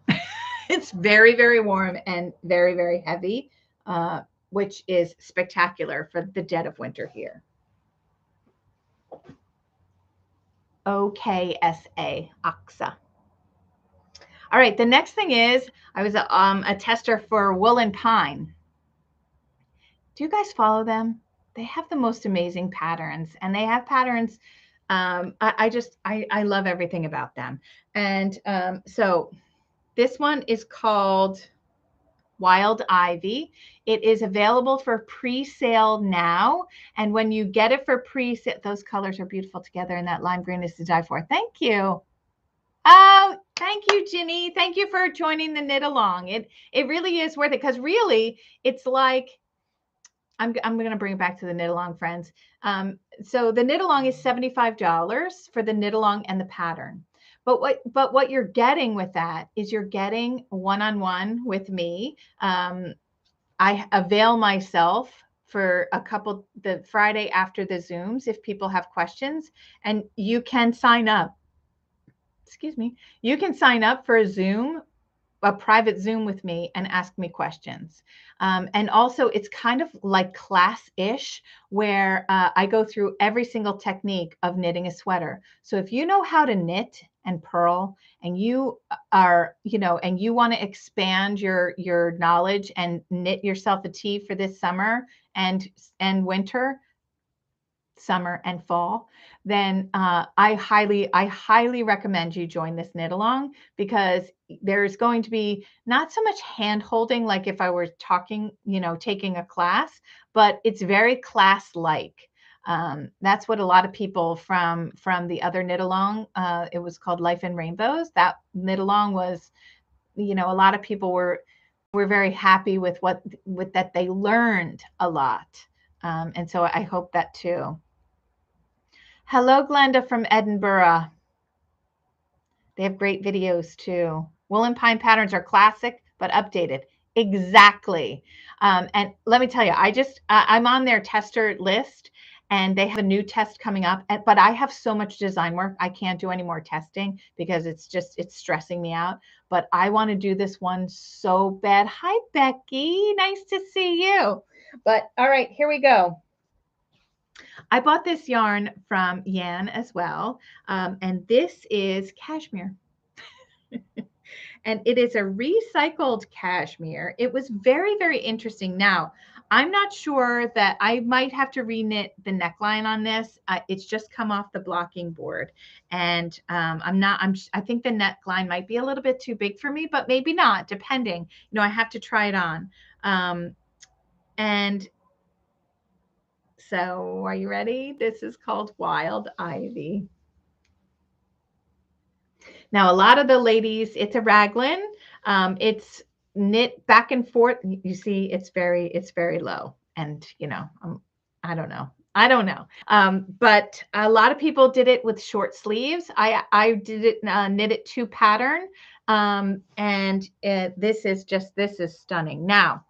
It's very, very warm and very, very heavy, which is spectacular for the dead of winter here. OKSA, OXA. All right, the next thing is I was a tester for Wool and Pine. Do you guys follow them? They have the most amazing patterns, and they have patterns. I love everything about them. And so this one is called Wild Ivy. It is available for pre-sale now. And when you get it for pre-sale, those colors are beautiful together, and that lime green is to die for. Thank you. Oh, thank you, Ginny. Thank you for joining the knit along. It really is worth it, because really it's like, I'm going to bring it back to the knit along, friends. So the knit along is $75 for the knit along and the pattern. But what you're getting with that is you're getting one-on-one with me. I avail myself for the Friday after the Zooms if people have questions, and you can sign up. Excuse me. You can sign up for a private Zoom with me and ask me questions. And also it's kind of like class-ish, where I go through every single technique of knitting a sweater. So if you know how to knit and purl, and you are, and you want to expand your knowledge and knit yourself a tee for this summer and winter, summer and fall, then I highly recommend you join this knit along, because there's going to be not so much hand holding like if I were talking, taking a class, but it's very class like. That's what a lot of people from the other knit along, it was called Life in Rainbows. That knit along was, a lot of people were very happy with that. They learned a lot. And so I hope that too. Hello, Glenda from Edinburgh. They have great videos too. Wool and Pine patterns are classic, but updated. Exactly. And let me tell you, I'm on their tester list, and they have a new test coming up, but I have so much design work. I can't do any more testing because it's stressing me out, but I want to do this one so bad. Hi, Becky. Nice to see you. But all right, here we go. I bought this yarn from Yan as well, and this is cashmere. And it is a recycled cashmere. It was very, very interesting. Now, I'm not sure that I might have to reknit the neckline on this. It's just come off the blocking board, and I think the neckline might be a little bit too big for me, but maybe not, depending. I have to try it on. And so are you ready? This is called Wild Ivy. Now, a lot of the ladies, it's a raglan. It's knit back and forth. You see, it's very low. And, I don't know. But a lot of people did it with short sleeves. I did it, knit it to pattern. And this is stunning. Now,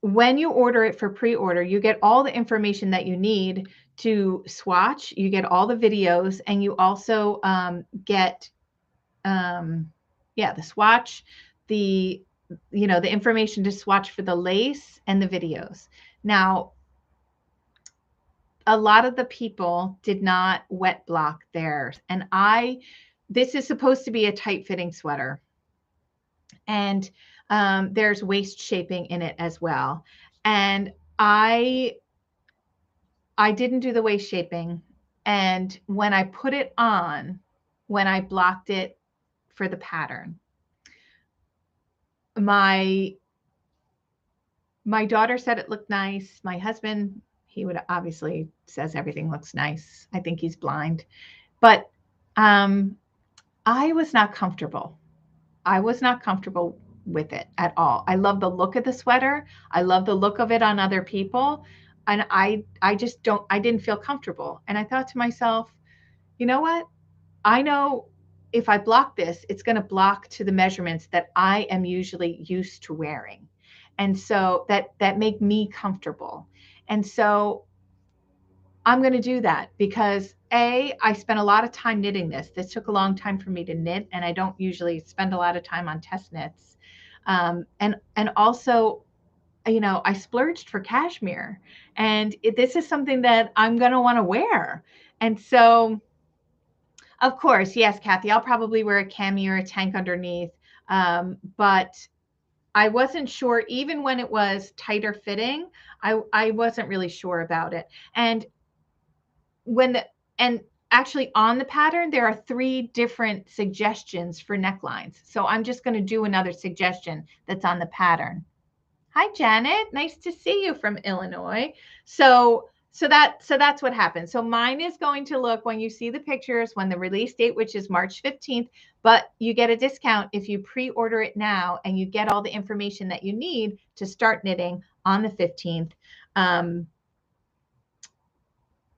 when you order it for pre-order, you get all the information that you need to swatch. You get all the videos, and you also get the swatch, the information to swatch for the lace and the videos. Now, a lot of the people did not wet block theirs, and this is supposed to be a tight fitting sweater, and there's waist shaping in it as well. And I didn't do the waist shaping. And when I put it on, when I blocked it for the pattern, my daughter said it looked nice. My husband, he would obviously says everything looks nice. I think he's blind. But I was not comfortable. I was not comfortable with it at all. I love the look of the sweater. I love the look of it on other people. And I didn't feel comfortable. And I thought to myself, you know what? I know if I block this, it's going to block to the measurements that I am usually used to wearing. And so that make me comfortable. And so I'm going to do that because I spent a lot of time knitting this. This took a long time for me to knit, and I don't usually spend a lot of time on test knits. And also I splurged for cashmere, and this is something that I'm going to want to wear. And so, of course, yes, Kathy, I'll probably wear a cami or a tank underneath. But I wasn't sure, even when it was tighter fitting, I wasn't really sure about it. And and actually on the pattern, there are 3 different suggestions for necklines. So I'm just going to do another suggestion that's on the pattern. Hi, Janet. Nice to see you from Illinois. So that's what happened. So mine is going to look, when you see the pictures, when the release date, which is March 15th, but you get a discount if you pre-order it now, and you get all the information that you need to start knitting on the 15th.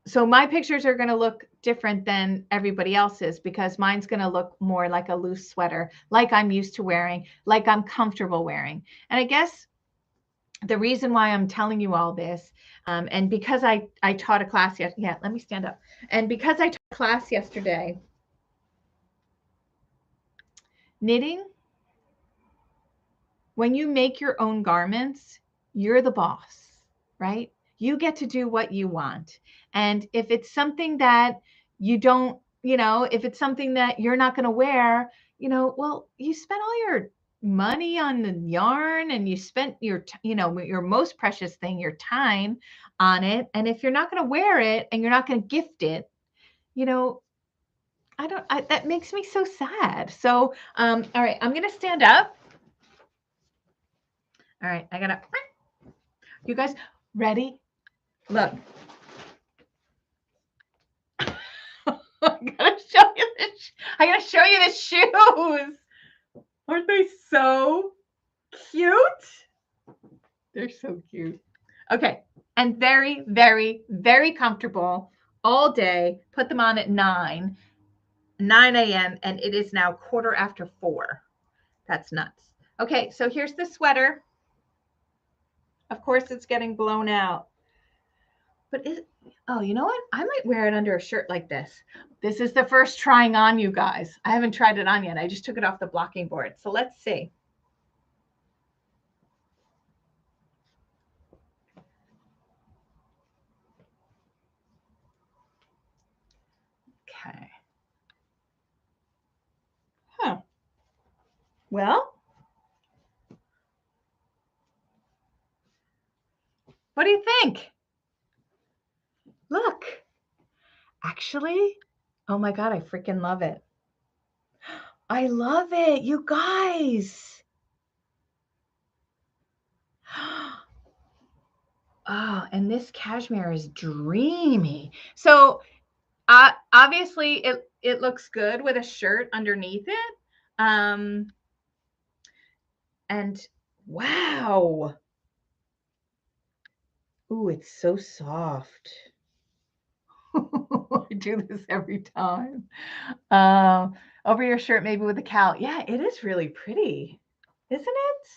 So my pictures are going to look different than everybody else's, because mine's going to look more like a loose sweater, like I'm used to wearing, like I'm comfortable wearing. And I guess the reason why I'm telling you all this, and because I taught a class yesterday, yeah, let me stand up. And because I taught a class yesterday, knitting, when you make your own garments, you're the boss, right? You get to do what you want. And if it's something that you don't, if it's something that you're not going to wear, well, you spent all your money on the yarn, and you spent your most precious thing, your time, on it. And if you're not going to wear it and you're not going to gift it, that makes me so sad. So all right, I'm going to stand up. All right, I gotta. You guys ready? Look. I gotta show you this. I gotta show you the shoes. Aren't they so cute? They're so cute. Okay, and very, very, very comfortable all day. Put them on at 9 a.m. and it is now 4:15. That's nuts. Okay, so here's the sweater. Of course, it's getting blown out. But you know what? I might wear it under a shirt like this. This is the first trying on, you guys. I haven't tried it on yet. I just took it off the blocking board. So let's see. Okay. Huh. Well, what do you think? Look. Actually, oh my God, I freaking love it. I love it, you guys. Oh, and this cashmere is dreamy. So obviously it looks good with a shirt underneath it. And wow. Ooh, it's so soft. I do this every time. Over your shirt, maybe with a cowl. Yeah, it is really pretty, isn't it?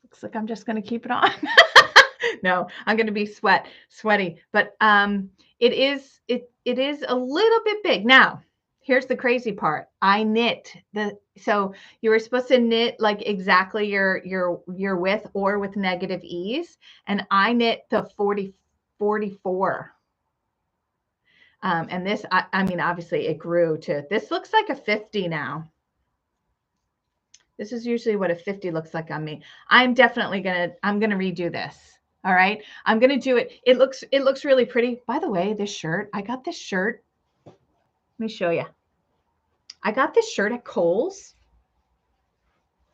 Looks like I'm just going to keep it on. No, I'm going to be sweaty, but it is a little bit big. Now, here's the crazy part. I knit so you were supposed to knit like exactly your width or with negative ease, and I knit the 44. And this, I mean, obviously it grew to, this looks like a 50 now. This is usually what a 50 looks like on me. I'm definitely I'm gonna redo this. All right, I'm gonna do it. It looks really pretty. By the way, this shirt, I got this shirt. Let me show you. I got this shirt at Kohl's,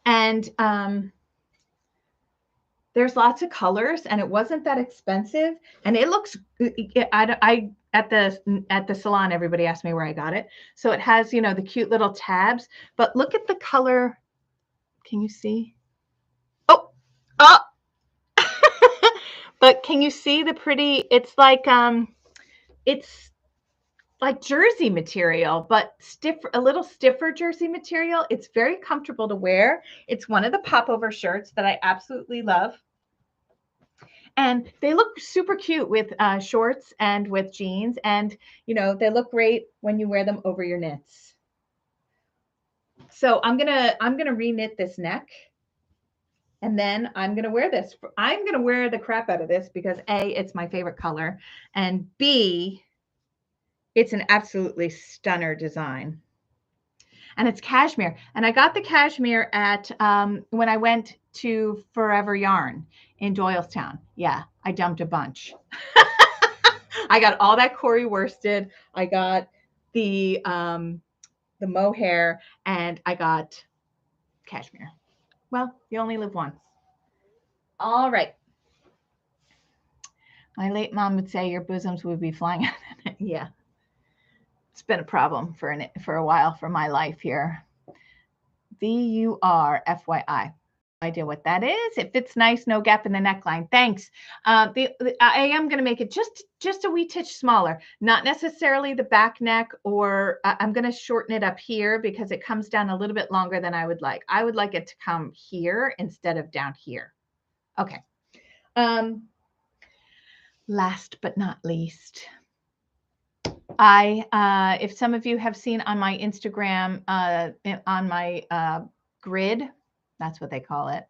and there's lots of colors, and it wasn't that expensive, and it looks. I at the salon, everybody asked me where I got it. So it has, the cute little tabs, but look at the color. Can you see? Oh. But can you see the pretty? It's like jersey material, but a little stiffer jersey material. It's very comfortable to wear. It's one of the popover shirts that I absolutely love. And they look super cute with shorts and with jeans. And, you know, they look great when you wear them over your knits. So I'm gonna re-knit this neck. And then I'm going to wear this. I'm going to wear the crap out of this because A, it's my favorite color. And B, it's an absolutely stunner design. And it's cashmere. And I got the cashmere at when I went to Forever Yarn in Doylestown. Yeah, I dumped a bunch. I got all that Corey worsted. I got the mohair, and I got cashmere. Well, you only live once. All right. My late mom would say your bosoms would be flying out. Yeah. It's been a problem for a while for my life here. VUR, FYI. No idea what that is. It fits nice, no gap in the neckline. Thanks. I am going to make it just a wee titch smaller, not necessarily the back neck, or I'm going to shorten it up here because it comes down a little bit longer than I would like. I would like it to come here instead of down here. Okay. Last but not least, if some of you have seen on my Instagram, on my grid, that's what they call it,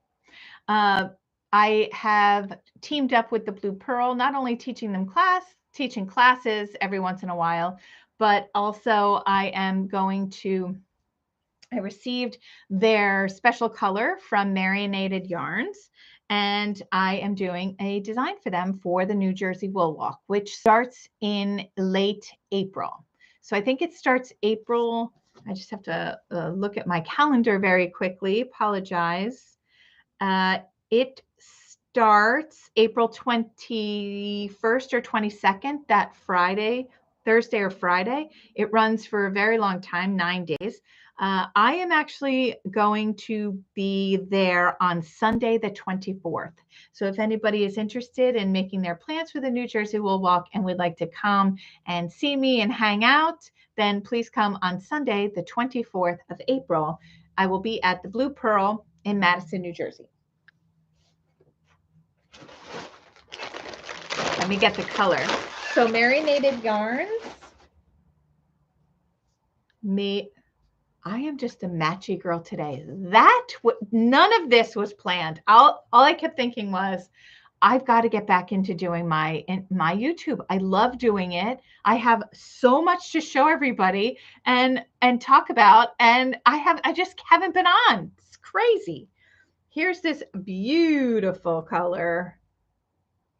I have teamed up with the Blue Pearl, not only teaching classes every once in a while, but also I received their special color from Marinated Yarns, and I am doing a design for them for the New Jersey Wool Walk, which starts in late April. So I think it starts April. I just have to look at my calendar very quickly. Apologize. It starts April 21st or 22nd, that Friday, Thursday or Friday. It runs for a very long time, 9 days. I am actually going to be there on Sunday, the 24th. So if anybody is interested in making their plans for the New Jersey Wool Walk and would like to come and see me and hang out, then please come on Sunday, the 24th of April. I will be at the Blue Pearl in Madison, New Jersey. Let me get the color. So Marinated Yarns. I am just a matchy girl today. None of this was planned. All I kept thinking was, I've got to get back into doing my YouTube. I love doing it. I have so much to show everybody and talk about, and I just haven't been on. It's crazy. Here's this beautiful color.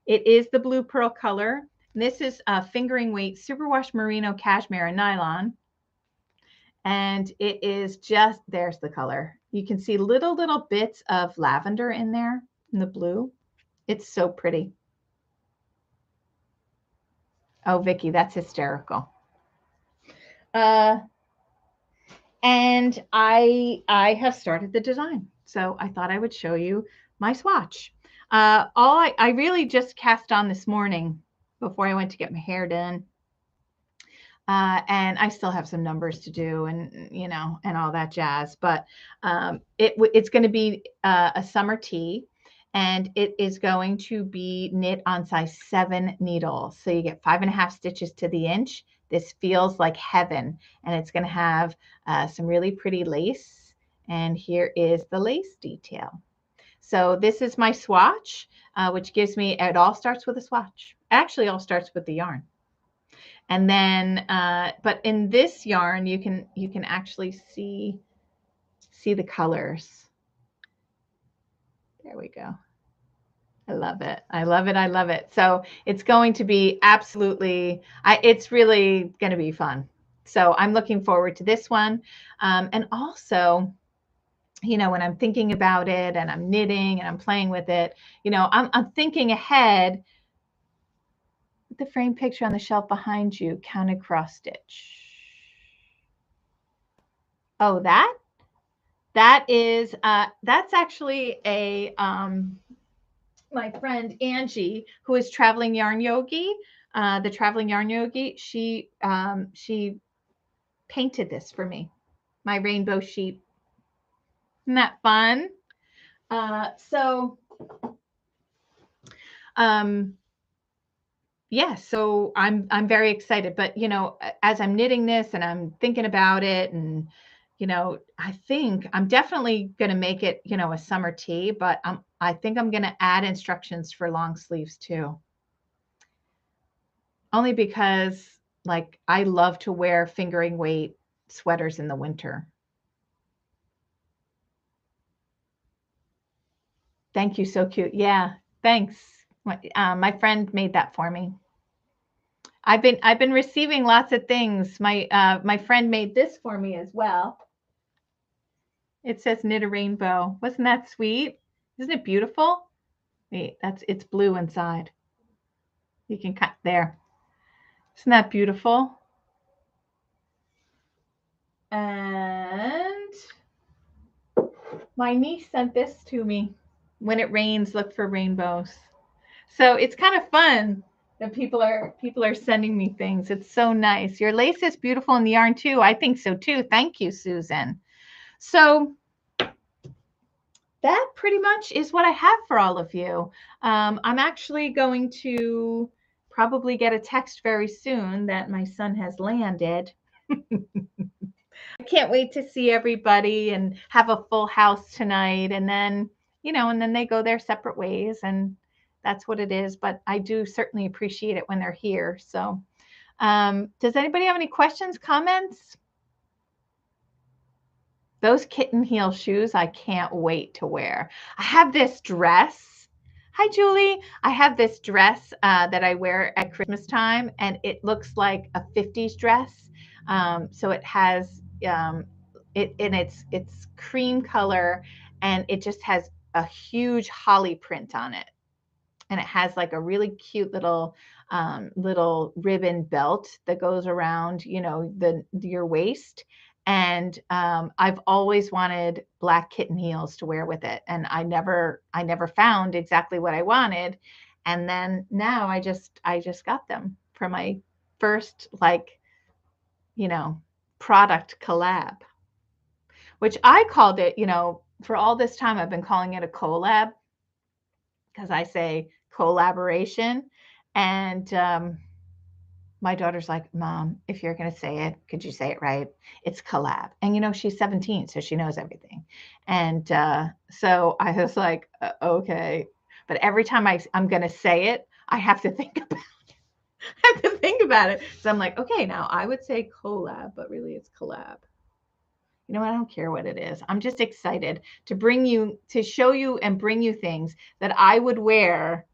It is the Blue Pearl color. And this is fingering weight superwash merino cashmere and nylon. And it is just, there's the color. You can see little bits of lavender in there, in the blue. It's so pretty. Oh, Vicki, that's hysterical. And I have started the design. So I thought I would show you my swatch. I really just cast on this morning before I went to get my hair done. And I still have some numbers to do and, you know, and all that jazz, but it's going to be a summer tee, and it is going to be knit on size 7 needles. So you get 5.5 stitches to the inch. This feels like heaven, and it's going to have some really pretty lace. And here is the lace detail. So this is my swatch, which gives me, it all starts with a swatch. Actually, all starts with the yarn. And then, but in this yarn, you can actually see the colors. There we go. I love it. I love it. I love it. So it's going to be absolutely, it's really going to be fun. So I'm looking forward to this one. And also, you know, when I'm thinking about it and I'm knitting and I'm playing with it, you know, I'm thinking ahead. The frame picture on the shelf behind you, counted cross stitch. Oh, that is that's actually a my friend Angie, who is Traveling Yarn Yogi, the Traveling Yarn Yogi. She painted this for me, my rainbow sheep. Isn't that fun? So Yeah, so I'm very excited. But as I'm knitting this and I'm thinking about it, and I think I'm definitely going to make it, a summer tee, but I think I'm going to add instructions for long sleeves too. Only because like I love to wear fingering weight sweaters in the winter. Thank you, so cute. Yeah, thanks. My friend made that for me. I've been receiving lots of things. My friend made this for me as well. It says knit a rainbow. Wasn't that sweet? Isn't it beautiful? Wait, it's blue inside. You can cut there. Isn't that beautiful? And my niece sent this to me. When it rains, look for rainbows. So it's kind of fun that people are sending me things. It's so nice. Your lace is beautiful in the yarn too. I think so too. Thank you, Susan. So that pretty much is what I have for all of you. I'm actually going to probably get a text very soon that my son has landed. I can't wait to see everybody and have a full house tonight. And then, and then they go their separate ways, and that's what it is. But I do certainly appreciate it when they're here. So, does anybody have any questions, comments? Those kitten heel shoes, I can't wait to wear. I have this dress. Hi, Julie. I have this dress that I wear at Christmas time, and it looks like a 50s dress. So it has it's cream color, and it just has a huge holly print on it, and it has like a really cute little ribbon belt that goes around your waist. And I've always wanted black kitten heels to wear with it, and I never found exactly what I wanted. And then now I just got them for my first you know product collab, which I called it, for all this time I've been calling it a collab, because I say collaboration. And my daughter's like, Mom, if you're going to say it, could you say it right? It's collab. And, she's 17, so she knows everything. And so I was like, okay. But every time I'm going to say it, I have to think about it. I have to think about it. So I'm like, okay, now I would say collab, but really it's collab. I don't care what it is. I'm just excited to show you and bring you things that I would wear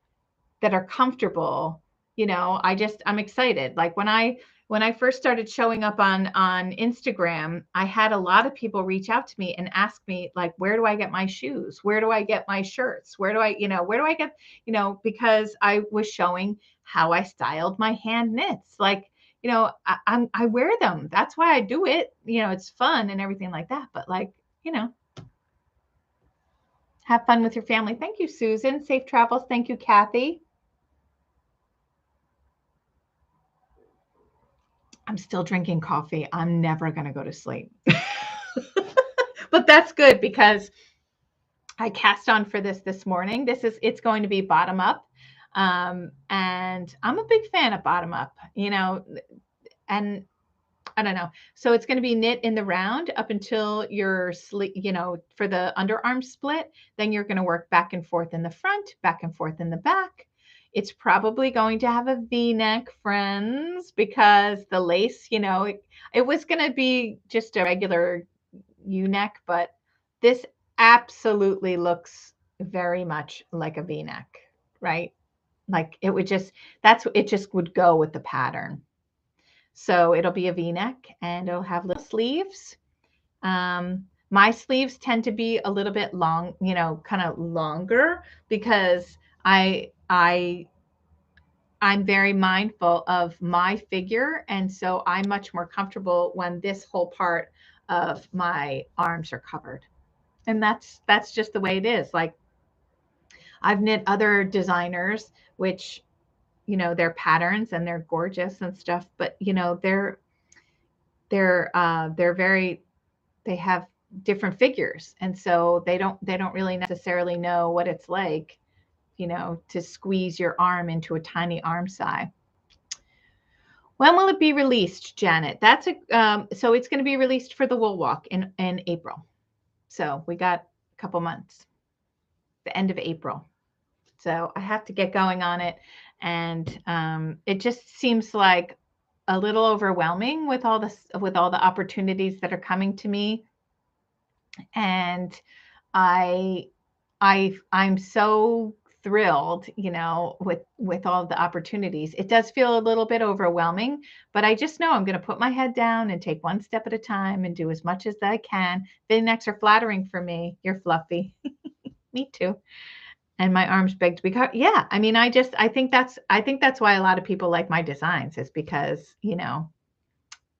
that are comfortable. I'm excited. Like when I first started showing up on Instagram, I had a lot of people reach out to me and ask me, like, where do I get my shoes? Where do I get my shirts? Where do I get, because I was showing how I styled my hand knits. Like, I wear them. That's why I do it. It's fun and everything like that. But have fun with your family. Thank you, Susan. Safe travels. Thank you, Kathy. I'm still drinking coffee. I'm never going to go to sleep. But that's good, because I cast on for this morning. It's going to be bottom up. And I'm a big fan of bottom up, and I don't know. So it's going to be knit in the round up until your sleeve, for the underarm split. Then you're going to work back and forth in the front, back and forth in the back. It's probably going to have a V-neck, friends, because the lace, it was going to be just a regular U-neck, but this absolutely looks very much like a V-neck, right? Like it just would go with the pattern. So it'll be a V-neck, and it'll have little sleeves. My sleeves tend to be a little bit long, kind of longer, because I'm very mindful of my figure. And so I'm much more comfortable when this whole part of my arms are covered. And that's just the way it is. Like, I've knit other designers, which, their patterns and they're gorgeous and stuff, but they're very, they have different figures, and so they don't really necessarily know what it's like to squeeze your arm into a tiny arm size. When will it be released, Janet? That's so it's going to be released for the Wool Walk in April. So we got a couple months, the end of April. So I have to get going on it. And it just seems like a little overwhelming with all the opportunities that are coming to me. And I'm so thrilled, with all the opportunities. It does feel a little bit overwhelming, but I just know I'm going to put my head down and take one step at a time and do as much as I can. V-necks are flattering for me. You're fluffy. Me too. And my arms beg to be cut. Yeah. I mean, I think that's why a lot of people like my designs, is because,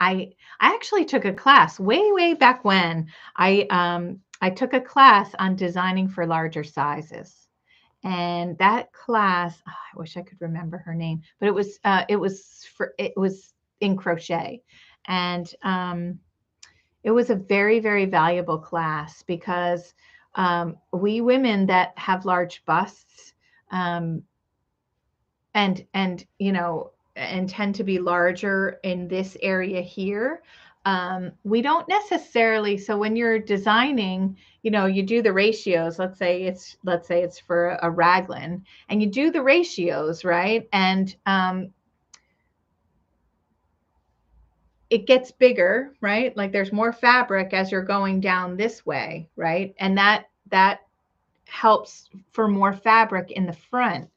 I actually took a class way back when. I took a class on designing for larger sizes. And that class, I wish I could remember her name, but it was in crochet. And it was a very, very valuable class, because we women that have large busts, and tend to be larger in this area here, we don't necessarily. So when you're designing, you do the ratios. Let's say it's for a raglan, and you do the ratios, right? And it gets bigger, right? Like there's more fabric as you're going down this way, right? And that helps for more fabric in the front.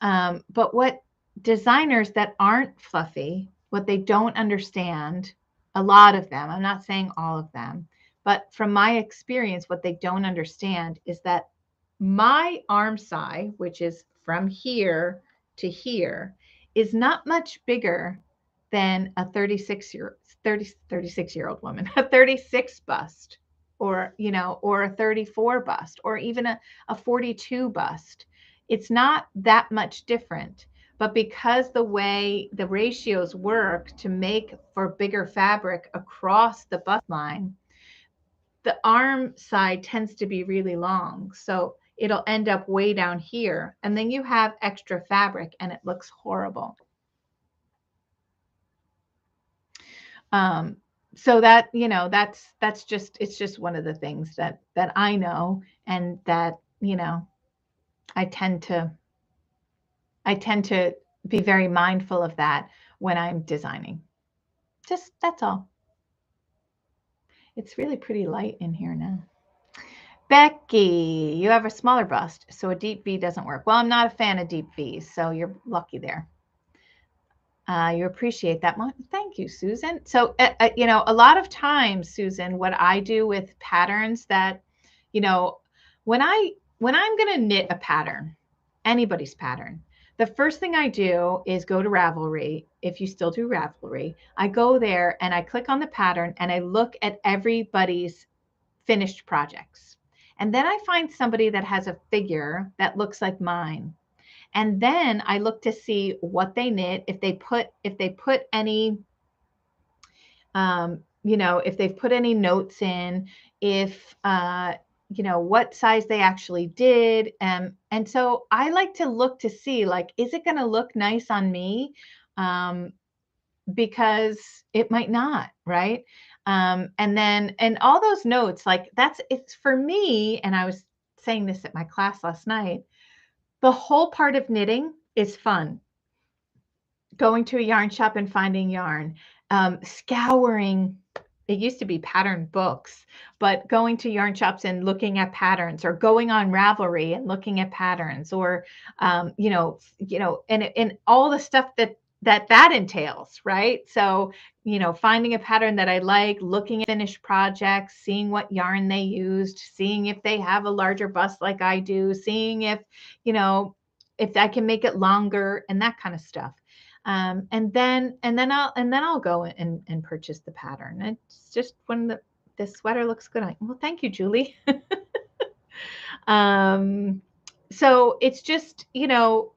But what designers that aren't fluffy, what they don't understand, a lot of them, I'm not saying all of them, but from my experience, what they don't understand is that my arm side, which is from here to here, is not much bigger than a 36-year-old woman, a 36 bust, or a 34 bust, or even a 42 bust. It's not that much different. But because the way the ratios work to make for bigger fabric across the bust line, the arm side tends to be really long. So it'll end up way down here. And then you have extra fabric and it looks horrible. So that, it's just one of the things that I know, and that, I tend to be very mindful of that when I'm designing. That's all. It's really pretty light in here now. Becky, you have a smaller bust, so a deep V doesn't work. Well, I'm not a fan of deep V's, so you're lucky there. You appreciate that one. Thank you, Susan. So, a lot of times, Susan, what I do with patterns that, when I'm going to knit a pattern, anybody's pattern, the first thing I do is go to Ravelry. If you still do Ravelry, I go there and I click on the pattern and I look at everybody's finished projects. And then I find somebody that has a figure that looks like mine. And then I look to see what they knit, if they put any, if they've put any notes in, if, what size they actually did. And so I like to look to see, like, is it going to look nice on me? Because it might not, right? And all those notes, like it's for me. And I was saying this at my class last night. The whole part of knitting is fun. Going to a yarn shop and finding yarn, scouring. It used to be pattern books, but going to yarn shops and looking at patterns, or going on Ravelry and looking at patterns, or, and all the stuff that entails, right? So, finding a pattern that I like, looking at finished projects, seeing what yarn they used, seeing if they have a larger bust like I do, seeing if I can make it longer, and that kind of stuff. And then I'll go and purchase the pattern. It's just when the sweater looks good. Well, thank you, Julie. So it's just, it's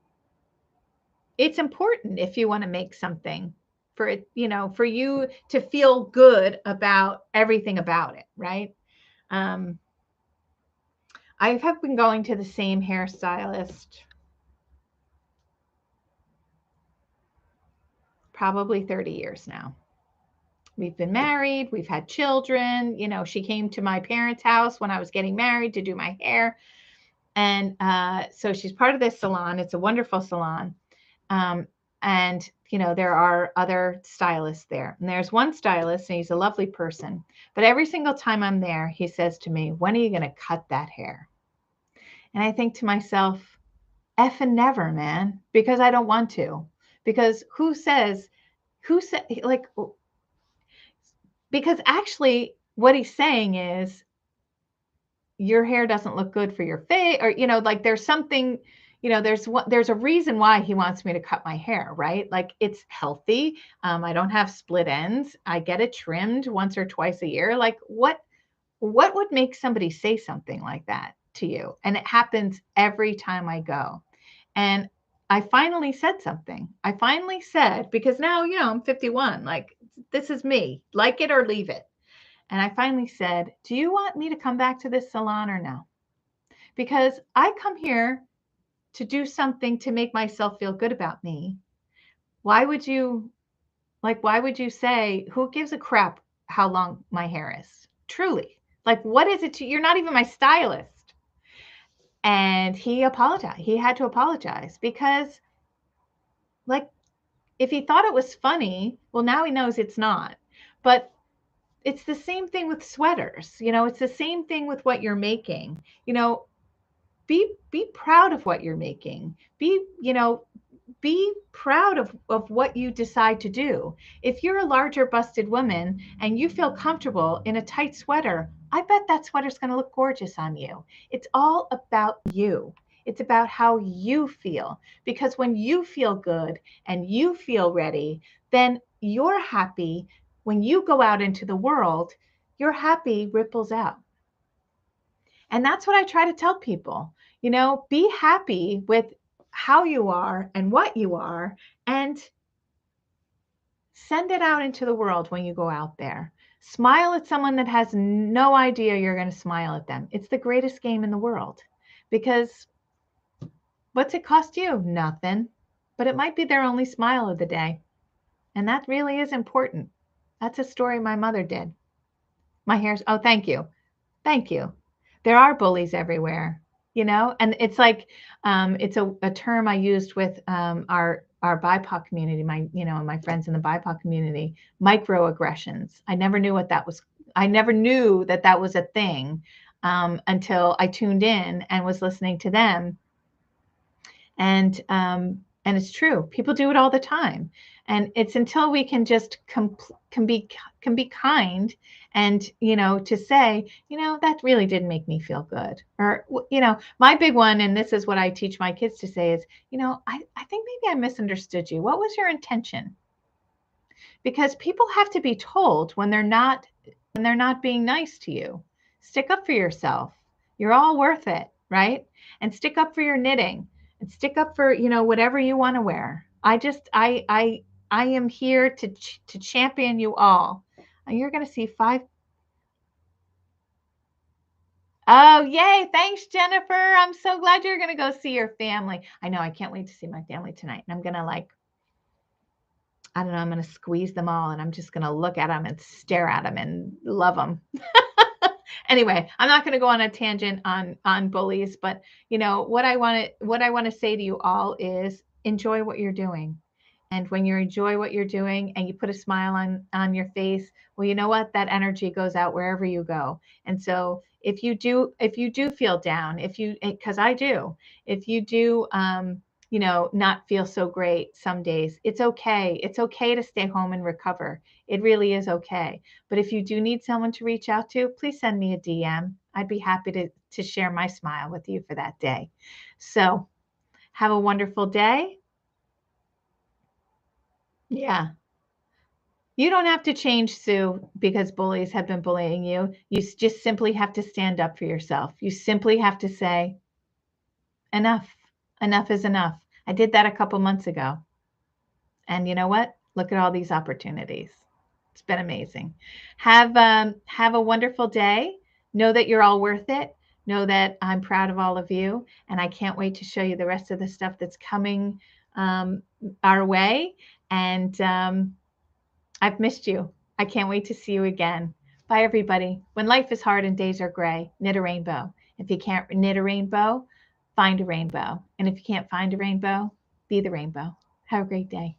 important, if you want to make something, for it, for you to feel good about everything about it, right? I have been going to the same hairstylist probably 30 years now. We've been married, we've had children. She came to my parents' house when I was getting married to do my hair. And so she's part of this salon. It's a wonderful salon. And there are other stylists there. And there's one stylist, and he's a lovely person. But every single time I'm there, he says to me, "When are you going to cut that hair?" And I think to myself, effing never, man, because I don't want to. Because who said, like, because actually what he's saying is your hair doesn't look good for your face, or, like there's something, there's a reason why he wants me to cut my hair, right? Like it's healthy. I don't have split ends. I get it trimmed once or twice a year. Like what would make somebody say something like that to you? And it happens every time I go. And I finally said something. I finally said, because now, I'm 51, like this is me, like it or leave it. And I finally said, "Do you want me to come back to this salon or no? Because I come here to do something to make myself feel good about me. Why would you say, who gives a crap how long my hair is? Truly. Like, what is it to you're not even my stylist." And he apologized. He had to apologize because, like, if he thought it was funny, well, now he knows it's not. But it's the same thing with sweaters. It's the same thing with what you're making. Be proud of what you're making. Be proud of what you decide to do. If you're a larger busted woman and you feel comfortable in a tight sweater, I bet that sweater's going to look gorgeous on you. It's all about you. It's about how you feel. Because when you feel good and you feel ready, then you're happy. When you go out into the world, your happy ripples out. And that's what I try to tell people. Be happy with how you are and what you are, and send it out into the world when you go out there. Smile at someone that has no idea you're going to smile at them. It's the greatest game in the world, because what's it cost you? Nothing. But it might be their only smile of the day. And that really is important. That's a story my mother did. My hair's, oh, thank you. Thank you. There are bullies everywhere, and it's like, it's a term I used with our BIPOC community, my friends in the BIPOC community, microaggressions. I never knew what that was. I never knew that was a thing until I tuned in and was listening to them. And it's true. People do it all the time. And it's until we can just can be kind and, to say, that really didn't make me feel good. Or, my big one, and this is what I teach my kids to say is, I think maybe I misunderstood you. What was your intention? Because people have to be told when they're not being nice to you. Stick up for yourself. You're all worth it, right? And stick up for your knitting. And stick up for, whatever you want to wear. I am here to champion you all. And you're going to see 5. Oh, yay. Thanks, Jennifer. I'm so glad you're going to go see your family. I know. I can't wait to see my family tonight. And I'm going to I don't know, I'm going to squeeze them all, and I'm just going to look at them and stare at them and love them. Anyway, I'm not going to go on a tangent on bullies, but what I want to say to you all is enjoy what you're doing. And when you enjoy what you're doing and you put a smile on your face, well, you know what? That energy goes out wherever you go. And so if you do feel down, because I do, if you do, not feel so great some days, it's okay. It's okay to stay home and recover. It really is okay. But if you do need someone to reach out to, please send me a DM. I'd be happy to share my smile with you for that day. So have a wonderful day. Yeah. You don't have to change, Sue, because bullies have been bullying you. You just simply have to stand up for yourself. You simply have to say, enough. Enough is enough. I did that a couple months ago. And you know what? Look at all these opportunities. It's been amazing. Have a wonderful day. Know that you're all worth it. Know that I'm proud of all of you. And I can't wait to show you the rest of the stuff that's coming our way. And I've missed you. I can't wait to see you again. Bye, everybody. When life is hard and days are gray, knit a rainbow. If you can't knit a rainbow, find a rainbow. And if you can't find a rainbow, be the rainbow. Have a great day.